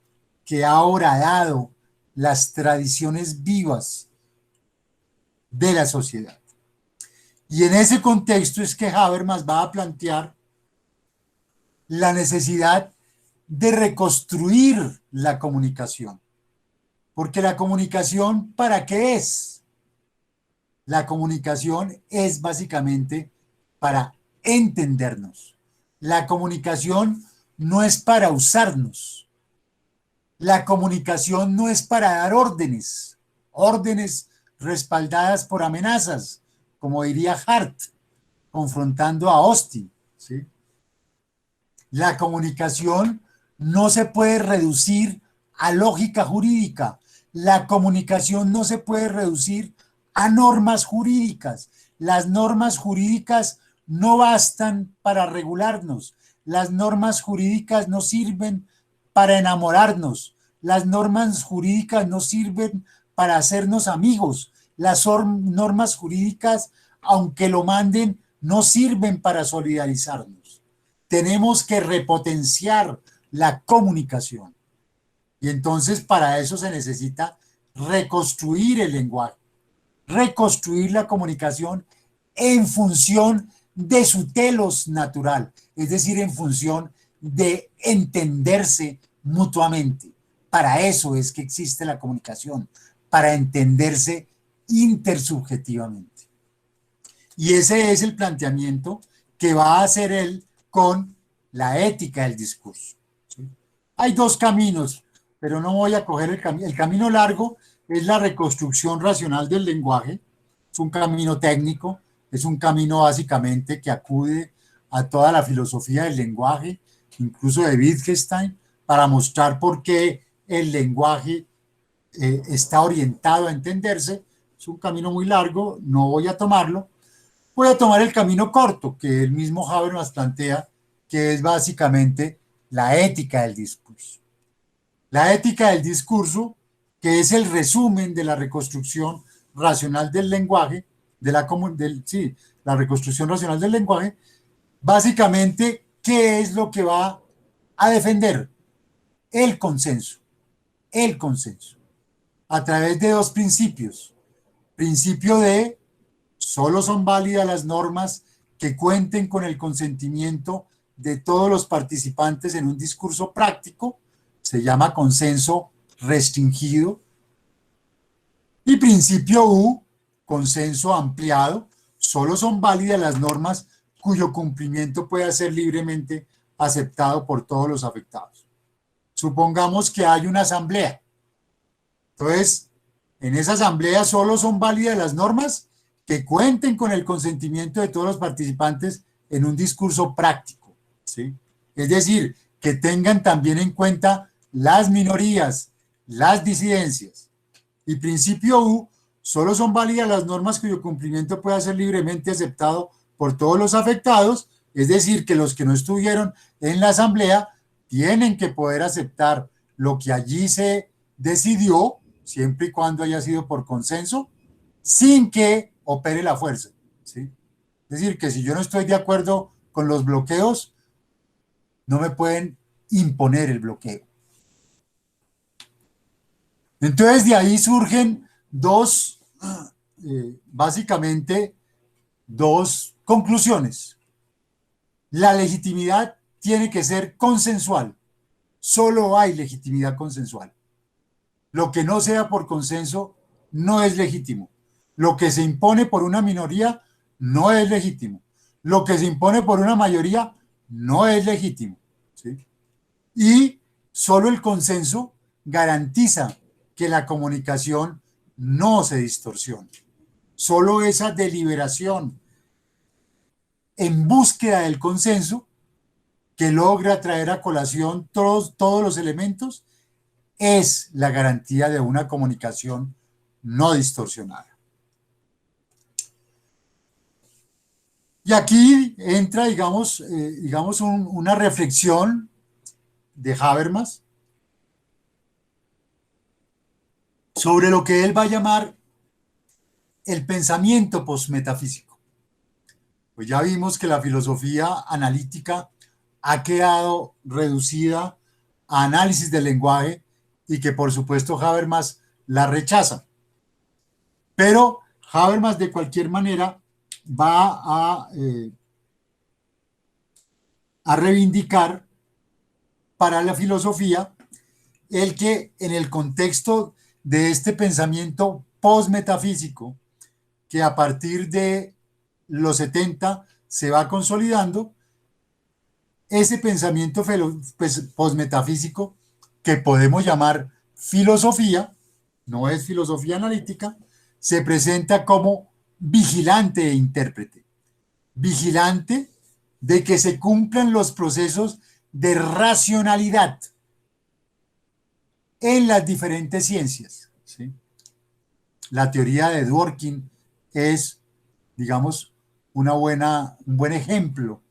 que ha horadado las tradiciones vivas de la sociedad. Y en ese contexto es que Habermas va a plantear la necesidad de reconstruir la comunicación. Porque la comunicación, ¿para qué es? La comunicación es básicamente para entendernos. La comunicación no es para usarnos. La comunicación no es para dar órdenes respaldadas por amenazas, como diría Hart, confrontando a Austin, ¿sí? La comunicación no se puede reducir a lógica jurídica. La comunicación no se puede reducir a normas jurídicas. Las normas jurídicas no bastan para regularnos. las normas jurídicas no sirven para enamorarnos, las normas jurídicas no sirven para hacernos amigos, las normas jurídicas, aunque lo manden, no sirven para solidarizarnos. Tenemos que repotenciar la comunicación. Y entonces para eso se necesita reconstruir el lenguaje, reconstruir la comunicación en función de su telos natural, es decir, en función de entenderse mutuamente. Para eso es que existe la comunicación, para entenderse intersubjetivamente. Y ese es el planteamiento que va a hacer él con la ética del discurso. ¿Sí? Hay dos caminos, pero no voy a coger el camino largo, es la reconstrucción racional del lenguaje, es un camino técnico, es un camino básicamente que acude a toda la filosofía del lenguaje, incluso de Wittgenstein, para mostrar por qué el lenguaje está orientado a entenderse. Es un camino muy largo, no voy a tomarlo. Voy a tomar el camino corto, que el mismo Habermas plantea, que es básicamente la ética del discurso. La ética del discurso, que es el resumen de la reconstrucción racional del lenguaje, la reconstrucción racional del lenguaje, básicamente, ¿qué es lo que va a defender? El consenso, a través de dos principios. Principio de solo son válidas las normas que cuenten con el consentimiento de todos los participantes en un discurso práctico, se llama consenso restringido. Y principio U, consenso ampliado, solo son válidas las normas cuyo cumplimiento pueda ser libremente aceptado por todos los afectados. Supongamos que hay una asamblea. Entonces, en esa asamblea solo son válidas las normas que cuenten con el consentimiento de todos los participantes en un discurso práctico, ¿sí? Es decir, que tengan también en cuenta las minorías, las disidencias. Y principio U, solo son válidas las normas cuyo cumplimiento pueda ser libremente aceptado por todos los afectados, es decir, que los que no estuvieron en la asamblea tienen que poder aceptar lo que allí se decidió, siempre y cuando haya sido por consenso, sin que opere la fuerza, ¿sí? Es decir, que si yo no estoy de acuerdo con los bloqueos, no me pueden imponer el bloqueo. Entonces de ahí surgen básicamente dos conclusiones. La legitimidad tiene que ser consensual. Solo hay legitimidad consensual. Lo que no sea por consenso no es legítimo. Lo que se impone por una minoría no es legítimo. Lo que se impone por una mayoría no es legítimo, ¿sí? Y solo el consenso garantiza que la comunicación no se distorsione. Solo esa deliberación en búsqueda del consenso que logra traer a colación todos los elementos es la garantía de una comunicación no distorsionada. Y aquí entra, digamos, una reflexión de Habermas sobre lo que él va a llamar el pensamiento postmetafísico. Pues ya vimos que la filosofía analítica ha quedado reducida a análisis del lenguaje y que por supuesto Habermas la rechaza. Pero Habermas de cualquier manera va a reivindicar para la filosofía el que en el contexto de este pensamiento postmetafísico, que a partir de los 70 se va consolidando, ese pensamiento postmetafísico que podemos llamar filosofía, no es filosofía analítica, se presenta como vigilante e intérprete. Vigilante de que se cumplan los procesos de racionalidad en las diferentes ciencias, ¿sí? La teoría de Dworkin es, digamos, un buen ejemplo,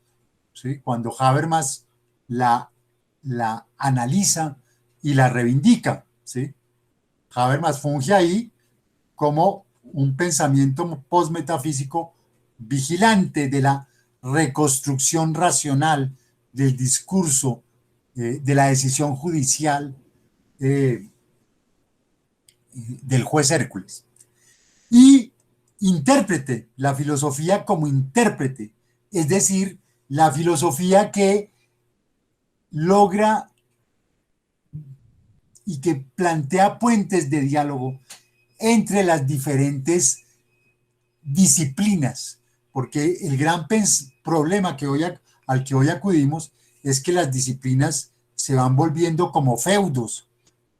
¿sí? Cuando Habermas la, la analiza y la reivindica, ¿sí? Habermas funge ahí como un pensamiento postmetafísico vigilante de la reconstrucción racional del discurso, de la decisión judicial eh, del juez Hércules. Y intérprete, la filosofía como intérprete, es decir, la filosofía que logra y que plantea puentes de diálogo entre las diferentes disciplinas, porque el gran problema que al que hoy acudimos es que las disciplinas se van volviendo como feudos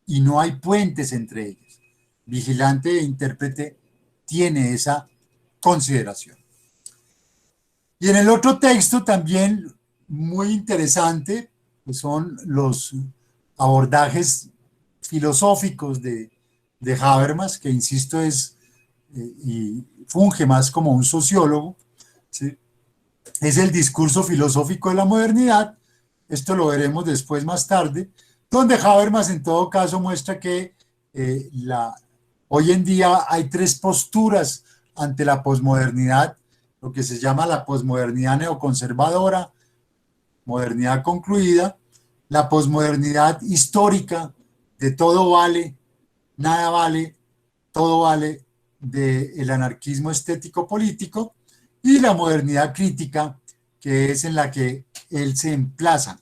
y no hay puentes entre ellos. Vigilante e intérprete tiene esa consideración. Y en el otro texto también muy interesante, pues son los abordajes filosóficos de Habermas, que insisto y funge más como un sociólogo, ¿sí? Es el discurso filosófico de la modernidad, esto lo veremos después más tarde, donde Habermas en todo caso muestra que hoy en día hay tres posturas ante la posmodernidad, lo que se llama la posmodernidad neoconservadora, modernidad concluida, la posmodernidad histórica, de todo vale, nada vale, todo vale, del anarquismo estético político, y la modernidad crítica, que es en la que él se emplaza.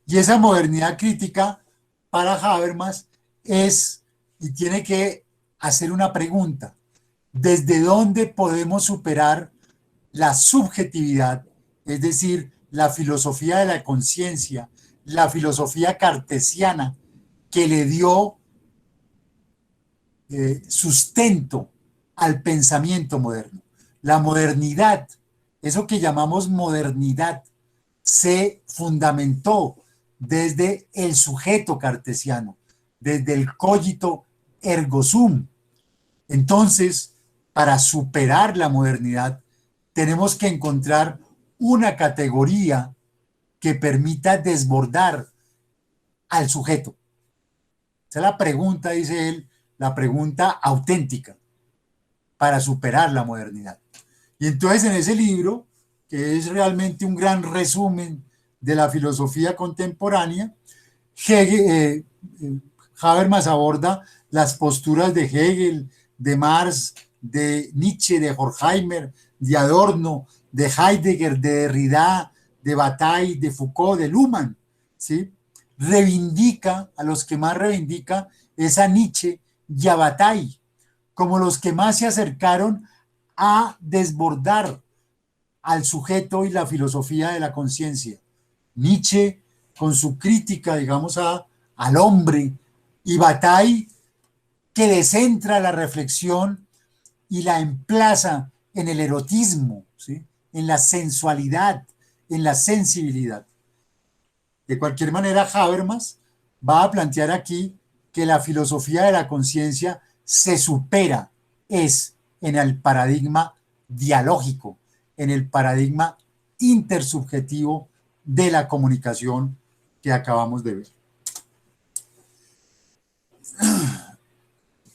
Y esa modernidad crítica para Habermas es, y tiene que hacer una pregunta: ¿desde dónde podemos superar la subjetividad, es decir, la filosofía de la conciencia, la filosofía cartesiana que le dio sustento al pensamiento moderno? La modernidad, eso que llamamos modernidad, se fundamentó desde el sujeto cartesiano, desde el cogito ergo sum. Entonces, para superar la modernidad, tenemos que encontrar una categoría que permita desbordar al sujeto. Esa es la pregunta, dice él, la pregunta auténtica para superar la modernidad. Y entonces en ese libro, que es realmente un gran resumen de la filosofía contemporánea, Habermas aborda las posturas de Hegel, de Marx, de Nietzsche, de Horkheimer, de Adorno, de Heidegger, de Derrida, de Bataille, de Foucault, de Luhmann, ¿sí? Reivindica, a los que más reivindica es a Nietzsche y a Bataille, como los que más se acercaron a desbordar al sujeto y la filosofía de la conciencia. Nietzsche con su crítica, digamos, al hombre, y Bataille, que descentra la reflexión y la emplaza en el erotismo, ¿sí? En la sensualidad, en la sensibilidad. De cualquier manera, Habermas va a plantear aquí que la filosofía de la conciencia se supera, es en el paradigma dialógico, en el paradigma intersubjetivo de la comunicación que acabamos de ver.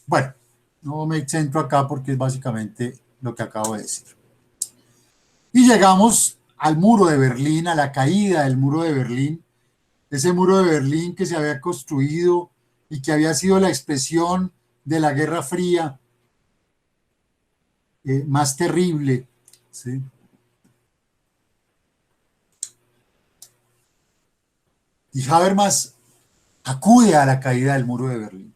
Bueno, no me centro acá porque es básicamente lo que acabo de decir. Y llegamos al muro de Berlín, a la caída del muro de Berlín, ese muro de Berlín que se había construido y que había sido la expresión de la Guerra Fría más terrible, ¿sí? Y Habermas acude a la caída del muro de Berlín.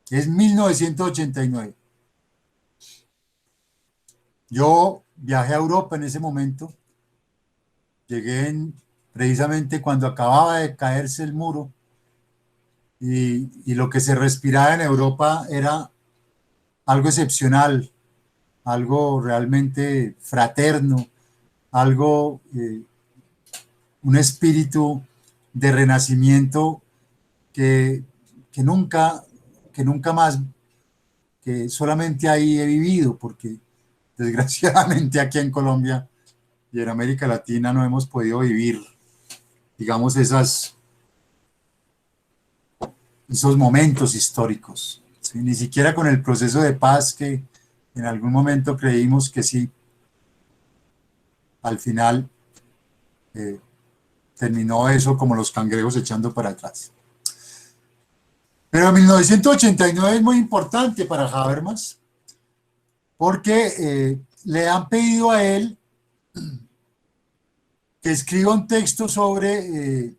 Es 1989. Yo viajé a Europa en ese momento, precisamente cuando acababa de caerse el muro, y lo que se respiraba en Europa era algo excepcional, algo realmente fraterno, algo, un espíritu de renacimiento que, que, nunca, que nunca más, que solamente ahí he vivido, porque desgraciadamente aquí en Colombia y en América Latina no hemos podido vivir digamos, esos momentos históricos, ¿sí? Ni siquiera con el proceso de paz que en algún momento creímos que sí, al final eh, terminó eso como los cangrejos echando para atrás. Pero 1989 es muy importante para Habermas porque le han pedido a él que escriba un texto sobre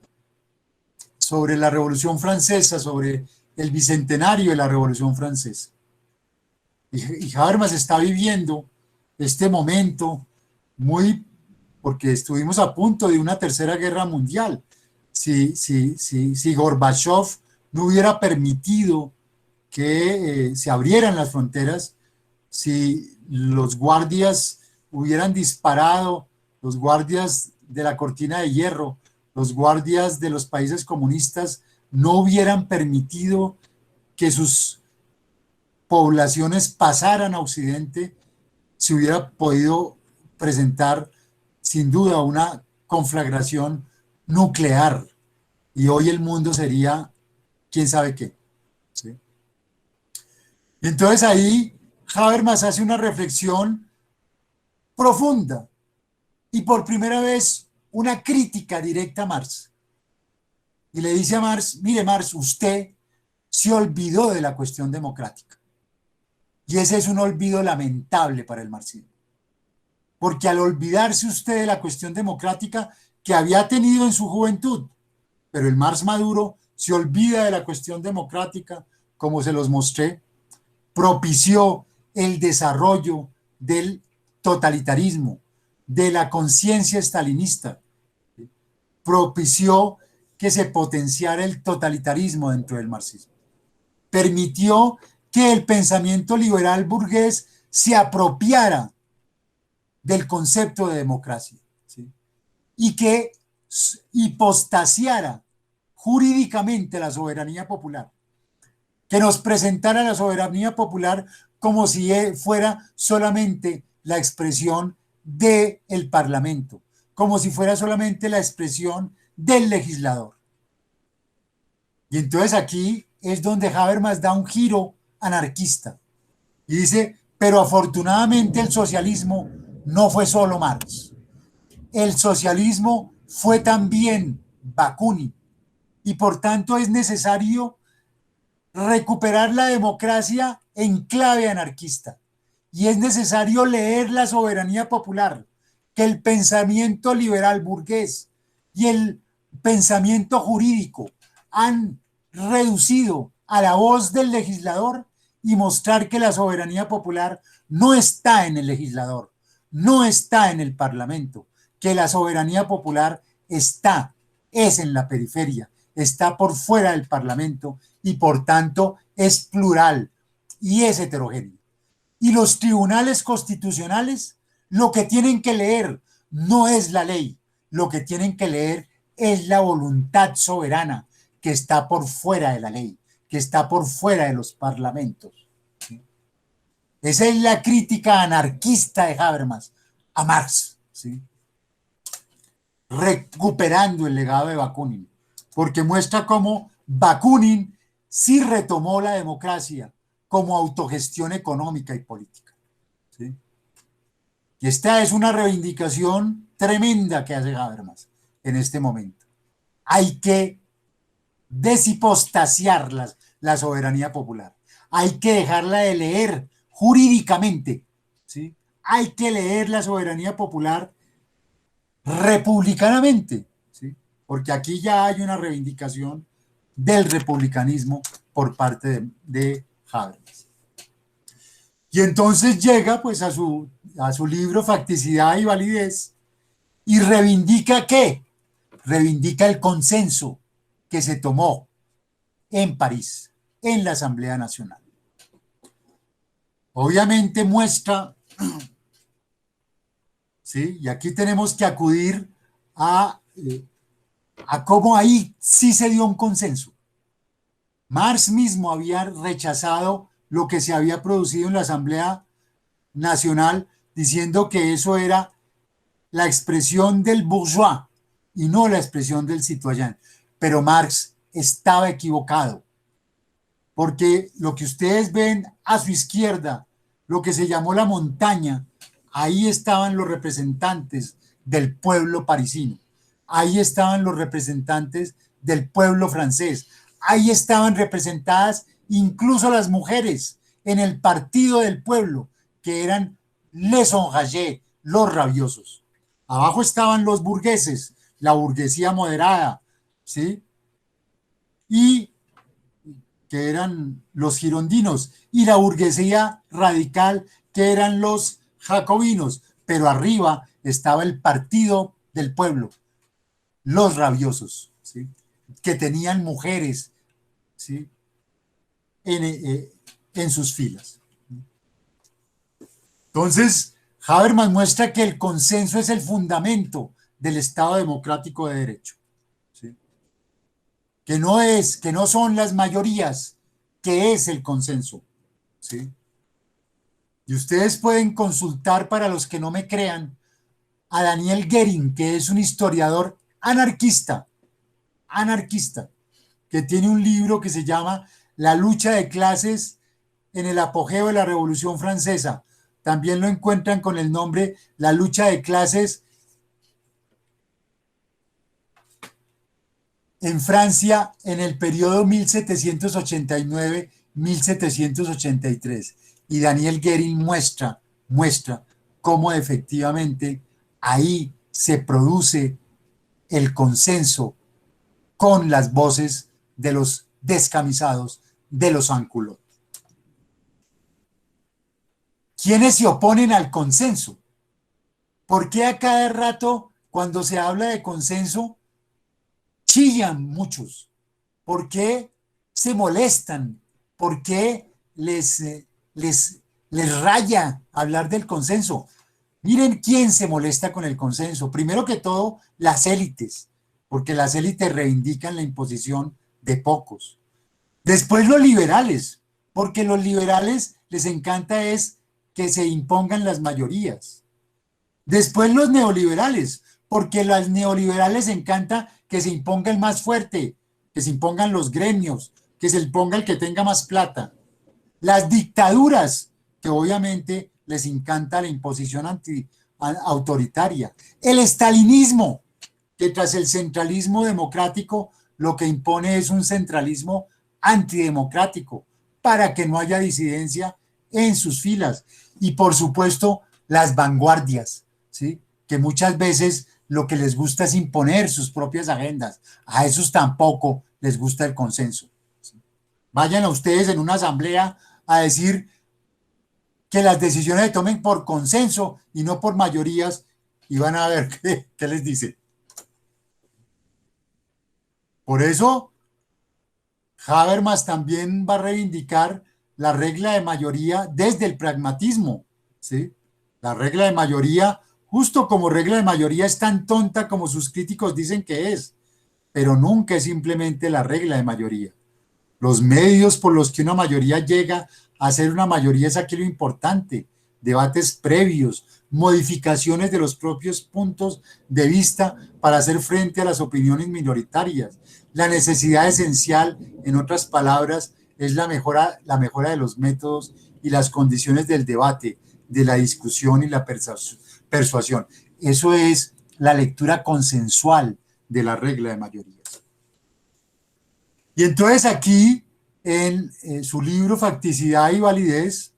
la Revolución Francesa, sobre el bicentenario de la Revolución Francesa. Y Habermas está viviendo este momento muy, porque estuvimos a punto de una tercera guerra mundial. Si Gorbachev no hubiera permitido que se abrieran las fronteras, si los guardias hubieran disparado, los guardias de la cortina de hierro, los guardias de los países comunistas no hubieran permitido que sus poblaciones pasaran a Occidente, se hubiera podido presentar sin duda una conflagración nuclear y hoy el mundo sería quién sabe qué. ¿Sí? Y entonces ahí Habermas hace una reflexión profunda y por primera vez una crítica directa a Marx. Y le dice a Marx, mire Marx, usted se olvidó de la cuestión democrática. Y ese es un olvido lamentable para el marxismo. Porque al olvidarse usted de la cuestión democrática que había tenido en su juventud, pero el Marx maduro se olvida de la cuestión democrática, como se los mostré, propició el desarrollo del totalitarismo, de la conciencia estalinista, propició que se potenciara el totalitarismo dentro del marxismo. Permitió que el pensamiento liberal burgués se apropiara del concepto de democracia, ¿sí? Y que hipostasiara jurídicamente la soberanía popular, que nos presentara la soberanía popular como si fuera solamente la expresión del Parlamento, como si fuera solamente la expresión del legislador. Y entonces aquí es donde Habermas da un giro anarquista y dice, pero afortunadamente el socialismo no fue solo Marx. El socialismo fue también Bakunin y por tanto es necesario recuperar la democracia en clave anarquista y es necesario leer la soberanía popular, que el pensamiento liberal burgués y el pensamiento jurídico han reducido a la voz del legislador y mostrar que la soberanía popular no está en el legislador, no está en el parlamento, que la soberanía popular es en la periferia, está por fuera del parlamento y por tanto es plural y es heterogéneo. Y los tribunales constitucionales lo que tienen que leer no es la ley, lo que tienen que leer es la voluntad soberana que está por fuera de la ley, que está por fuera de los parlamentos. ¿Sí? Esa es la crítica anarquista de Habermas a Marx, ¿sí? Recuperando el legado de Bakunin, porque muestra cómo Bakunin sí retomó la democracia como autogestión económica y política. ¿Sí? Y esta es una reivindicación tremenda que hace Habermas en este momento. Hay que deshipostasiar la soberanía popular. Hay que dejarla de leer jurídicamente. ¿Sí? Hay que leer la soberanía popular republicanamente. ¿Sí? Porque aquí ya hay una reivindicación del republicanismo por parte de Habermas. Y entonces llega pues a su libro Facticidad y Validez y reivindica ¿qué? Reivindica el consenso que se tomó en París, en la Asamblea Nacional. Obviamente muestra, ¿sí? Y aquí tenemos que acudir a cómo ahí sí se dio un consenso. Marx mismo había rechazado lo que se había producido en la Asamblea Nacional, diciendo que eso era la expresión del bourgeois y no la expresión del citoyen. Pero Marx estaba equivocado, porque lo que ustedes ven a su izquierda, lo que se llamó la montaña, ahí estaban los representantes del pueblo parisino, ahí estaban los representantes del pueblo francés, ahí estaban representadas incluso las mujeres en el partido del pueblo, que eran les enragés, los rabiosos. Abajo estaban los burgueses, la burguesía moderada, ¿sí? Y que eran los girondinos, y la burguesía radical, que eran los jacobinos, pero arriba estaba el partido del pueblo, los rabiosos, ¿sí? Que tenían mujeres, ¿sí? en sus filas. Entonces, Habermas muestra que el consenso es el fundamento del Estado democrático de derecho, ¿sí? Que no son las mayorías, que es el consenso, ¿sí? Y ustedes pueden consultar, para los que no me crean, a Daniel Goering, que es un historiador anarquista, que tiene un libro que se llama La lucha de clases en el apogeo de la Revolución Francesa. También lo encuentran con el nombre La lucha de clases en Francia en el periodo 1789-1783. Y Daniel Goering muestra cómo efectivamente ahí se produce el consenso con las voces de los descamisados, de los sans-culottes. ¿Quiénes se oponen al consenso? ¿Por qué a cada rato, cuando se habla de consenso, chillan muchos? ¿Por qué se molestan? ¿Por qué les raya hablar del consenso? Miren quién se molesta con el consenso. Primero que todo, las élites, porque las élites reivindican la imposición de pocos. Después los liberales, porque los liberales les encanta es que se impongan las mayorías. Después los neoliberales, porque a los neoliberales les encanta que se imponga el más fuerte, que se impongan los gremios, que se imponga el que tenga más plata. Las dictaduras, que obviamente les encanta la imposición autoritaria. El estalinismo, que tras el centralismo democrático lo que impone es un centralismo antidemocrático para que no haya disidencia en sus filas. Y por supuesto las vanguardias, ¿sí? Que muchas veces lo que les gusta es imponer sus propias agendas. A esos tampoco les gusta el consenso, ¿sí? Vayan a ustedes en una asamblea a decir que las decisiones se tomen por consenso y no por mayorías, y van a ver qué les dice. Por eso, Habermas también va a reivindicar la regla de mayoría desde el pragmatismo, ¿sí? La regla de mayoría, justo como regla de mayoría, es tan tonta como sus críticos dicen que es, pero nunca es simplemente la regla de mayoría. Los medios por los que una mayoría llega a ser una mayoría es aquí lo importante: debates previos, modificaciones de los propios puntos de vista para hacer frente a las opiniones minoritarias. La necesidad esencial, en otras palabras, es la mejora de los métodos y las condiciones del debate, de la discusión y la persuasión. Eso es la lectura consensual de la regla de mayorías. Y entonces aquí, en su libro Facticidad y Validez,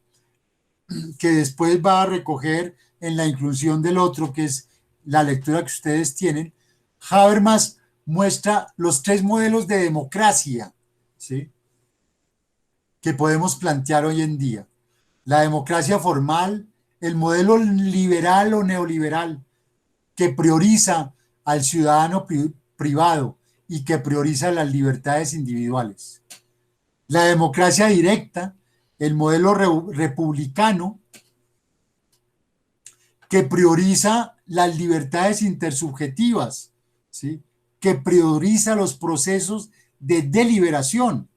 que después va a recoger en La inclusión del otro, que es la lectura que ustedes tienen, Habermas muestra los 3 modelos de democracia, ¿sí?, que podemos plantear hoy en día. La democracia formal, el modelo liberal o neoliberal, que prioriza al ciudadano privado y que prioriza las libertades individuales. La democracia directa, el modelo republicano, que prioriza las libertades intersubjetivas, ¿sí?, que prioriza los procesos de deliberación.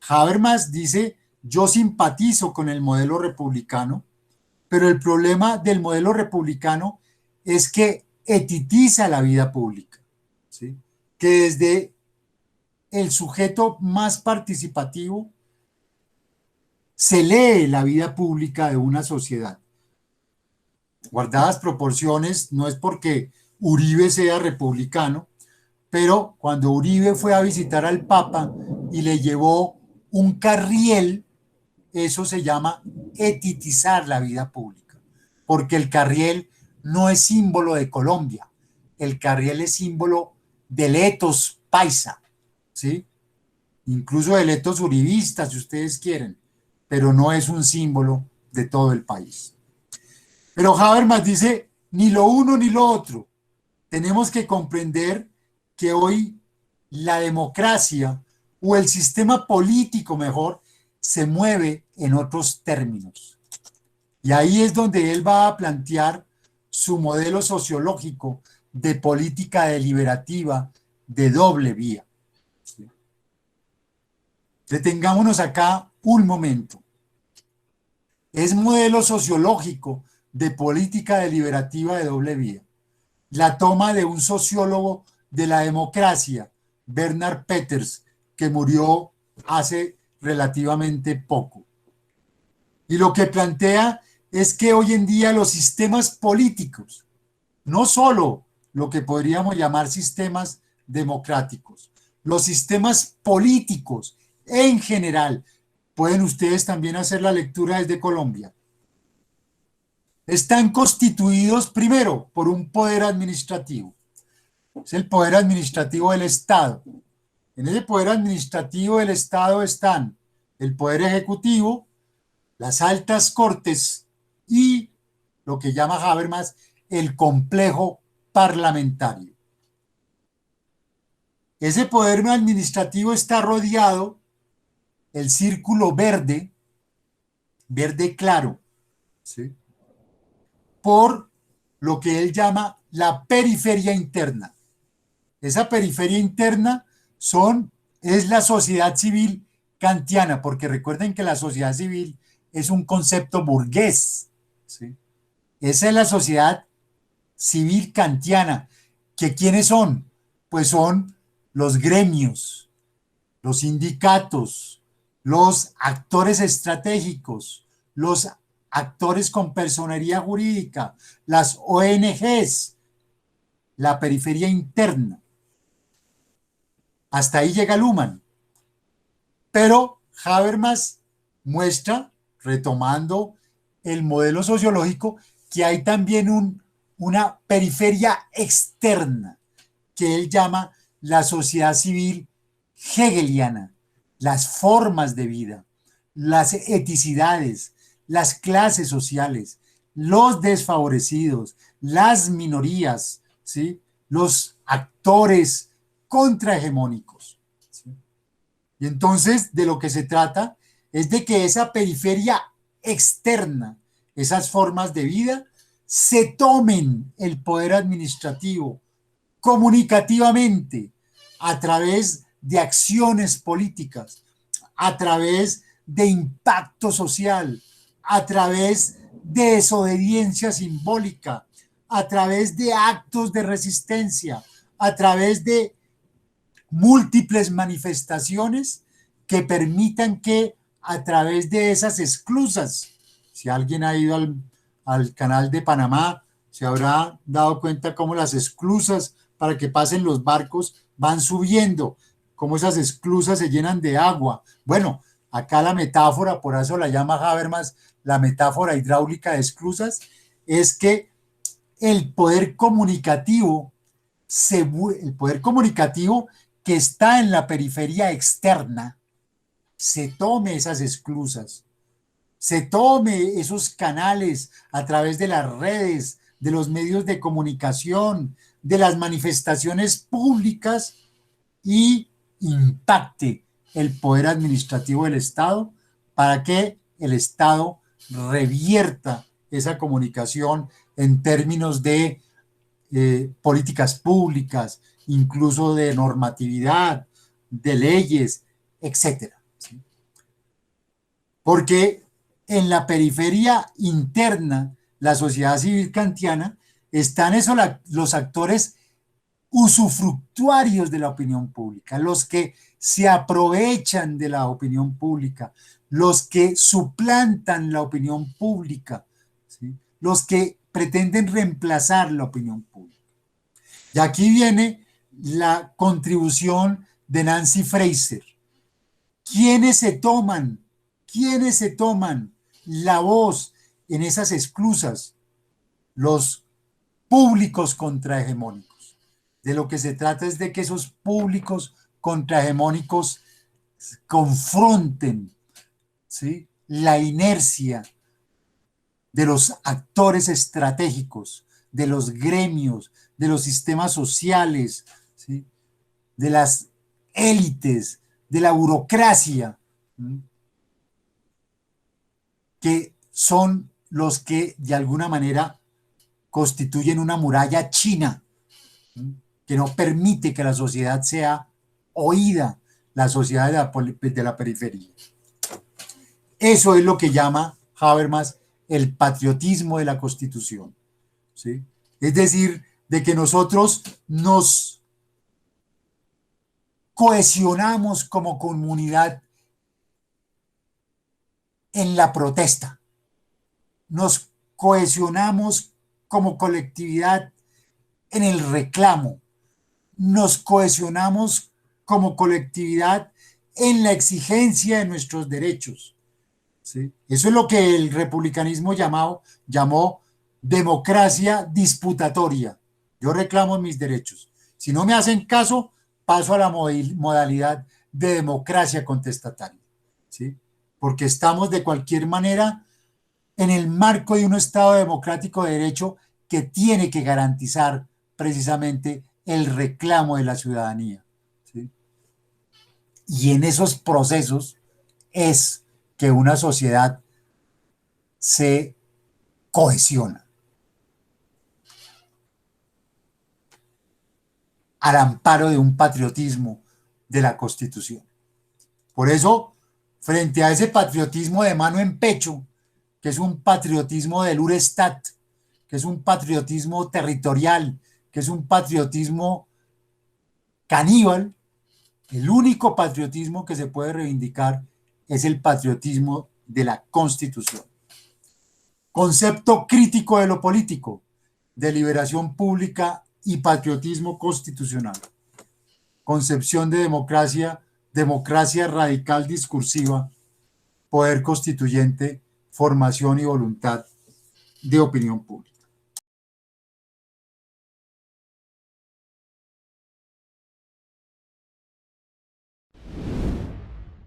Habermas dice: yo simpatizo con el modelo republicano, pero el problema del modelo republicano es que etitiza la vida pública, ¿sí? Que desde el sujeto más participativo se lee la vida pública de una sociedad. Guardadas proporciones, no es porque Uribe sea republicano, pero cuando Uribe fue a visitar al Papa y le llevó un carriel, eso se llama etitizar la vida pública, porque el carriel no es símbolo de Colombia, el carriel es símbolo del etos paisa, ¿sí? Incluso del etos uribista, si ustedes quieren, pero no es un símbolo de todo el país. Pero Habermas dice, ni lo uno ni lo otro. Tenemos que comprender que hoy la democracia o el sistema político mejor se mueve en otros términos. Y ahí es donde él va a plantear su modelo sociológico de política deliberativa de doble vía. ¿Sí? Detengámonos acá un momento. Es modelo sociológico de política deliberativa de doble vía. La toma de un sociólogo de la democracia, Bernard Peters, que murió hace relativamente poco. Y lo que plantea es que hoy en día los sistemas políticos, no solo lo que podríamos llamar sistemas democráticos, los sistemas políticos en general, pueden ustedes también hacer la lectura desde Colombia, están constituidos primero por un poder administrativo. Es el poder administrativo del Estado. En ese poder administrativo del Estado están el poder ejecutivo, las altas cortes y lo que llama Habermas el complejo parlamentario. Ese poder administrativo está rodeado, el círculo verde, verde claro, ¿sí? Por lo que él llama la periferia interna. Esa periferia interna es la sociedad civil kantiana, porque recuerden que la sociedad civil es un concepto burgués, ¿sí? Esa es la sociedad civil kantiana, que ¿quiénes son? Pues son los gremios, los sindicatos, los actores estratégicos, los actores con personería jurídica, las ONGs, la periferia interna. Hasta ahí llega Luhmann. Pero Habermas muestra, retomando el modelo sociológico, que hay también una periferia externa, que él llama la sociedad civil hegeliana, las formas de vida, las eticidades, las clases sociales, los desfavorecidos, las minorías, ¿sí? Los actores contrahegemónicos. ¿Sí? Y entonces de lo que se trata es de que esa periferia externa, esas formas de vida, se tomen el poder administrativo comunicativamente a través de acciones políticas, a través de impacto social, a través de desobediencia simbólica, a través de actos de resistencia, a través de múltiples manifestaciones que permitan que a través de esas esclusas, si alguien ha ido al canal de Panamá, se habrá dado cuenta cómo las esclusas para que pasen los barcos van subiendo, cómo esas esclusas se llenan de agua. Bueno, acá la metáfora, por eso la llama Habermas la metáfora hidráulica de esclusas, es que el poder comunicativo, el poder comunicativo que está en la periferia externa, se tome esas esclusas, se tome esos canales a través de las redes, de los medios de comunicación, de las manifestaciones públicas y impacte el poder administrativo del Estado para que el Estado revierta esa comunicación en términos de políticas públicas, incluso de normatividad, de leyes, etcétera. ¿Sí? Porque en la periferia interna, la sociedad civil kantiana, están los actores usufructuarios de la opinión pública, los que se aprovechan de la opinión pública, los que suplantan la opinión pública, ¿sí? Los que pretenden reemplazar la opinión pública. Y aquí viene la contribución de Nancy Fraser. ¿Quiénes se toman la voz en esas esclusas? Los públicos contrahegemónicos. De lo que se trata es de que esos públicos contrahegemónicos confronten, ¿sí?, la inercia de los actores estratégicos, de los gremios, de los sistemas sociales, ¿sí?, de las élites, de la burocracia, ¿sí?, que son los que de alguna manera constituyen una muralla china, ¿sí?, que no permite que la sociedad sea oída, la sociedad de la periferia. Eso es lo que llama Habermas el patriotismo de la Constitución, ¿sí? Es decir, de que nosotros nos cohesionamos como comunidad en la protesta, nos cohesionamos como colectividad en el reclamo, nos cohesionamos como colectividad en la exigencia de nuestros derechos, ¿sí? Eso es lo que el republicanismo llamó democracia disputatoria. Yo reclamo mis derechos. Si no me hacen caso, paso a la modalidad de democracia contestataria, ¿sí? Porque estamos de cualquier manera en el marco de un Estado democrático de derecho que tiene que garantizar precisamente el reclamo de la ciudadanía, ¿sí? Y en esos procesos es que una sociedad se cohesiona al amparo de un patriotismo de la Constitución. Por eso, frente a ese patriotismo de mano en pecho, que es un patriotismo del Urestat, que es un patriotismo territorial, que es un patriotismo caníbal, el único patriotismo que se puede reivindicar es el patriotismo de la Constitución. Concepto crítico de lo político, deliberación pública y patriotismo constitucional. Concepción de democracia, democracia radical discursiva, poder constituyente, formación y voluntad de opinión pública.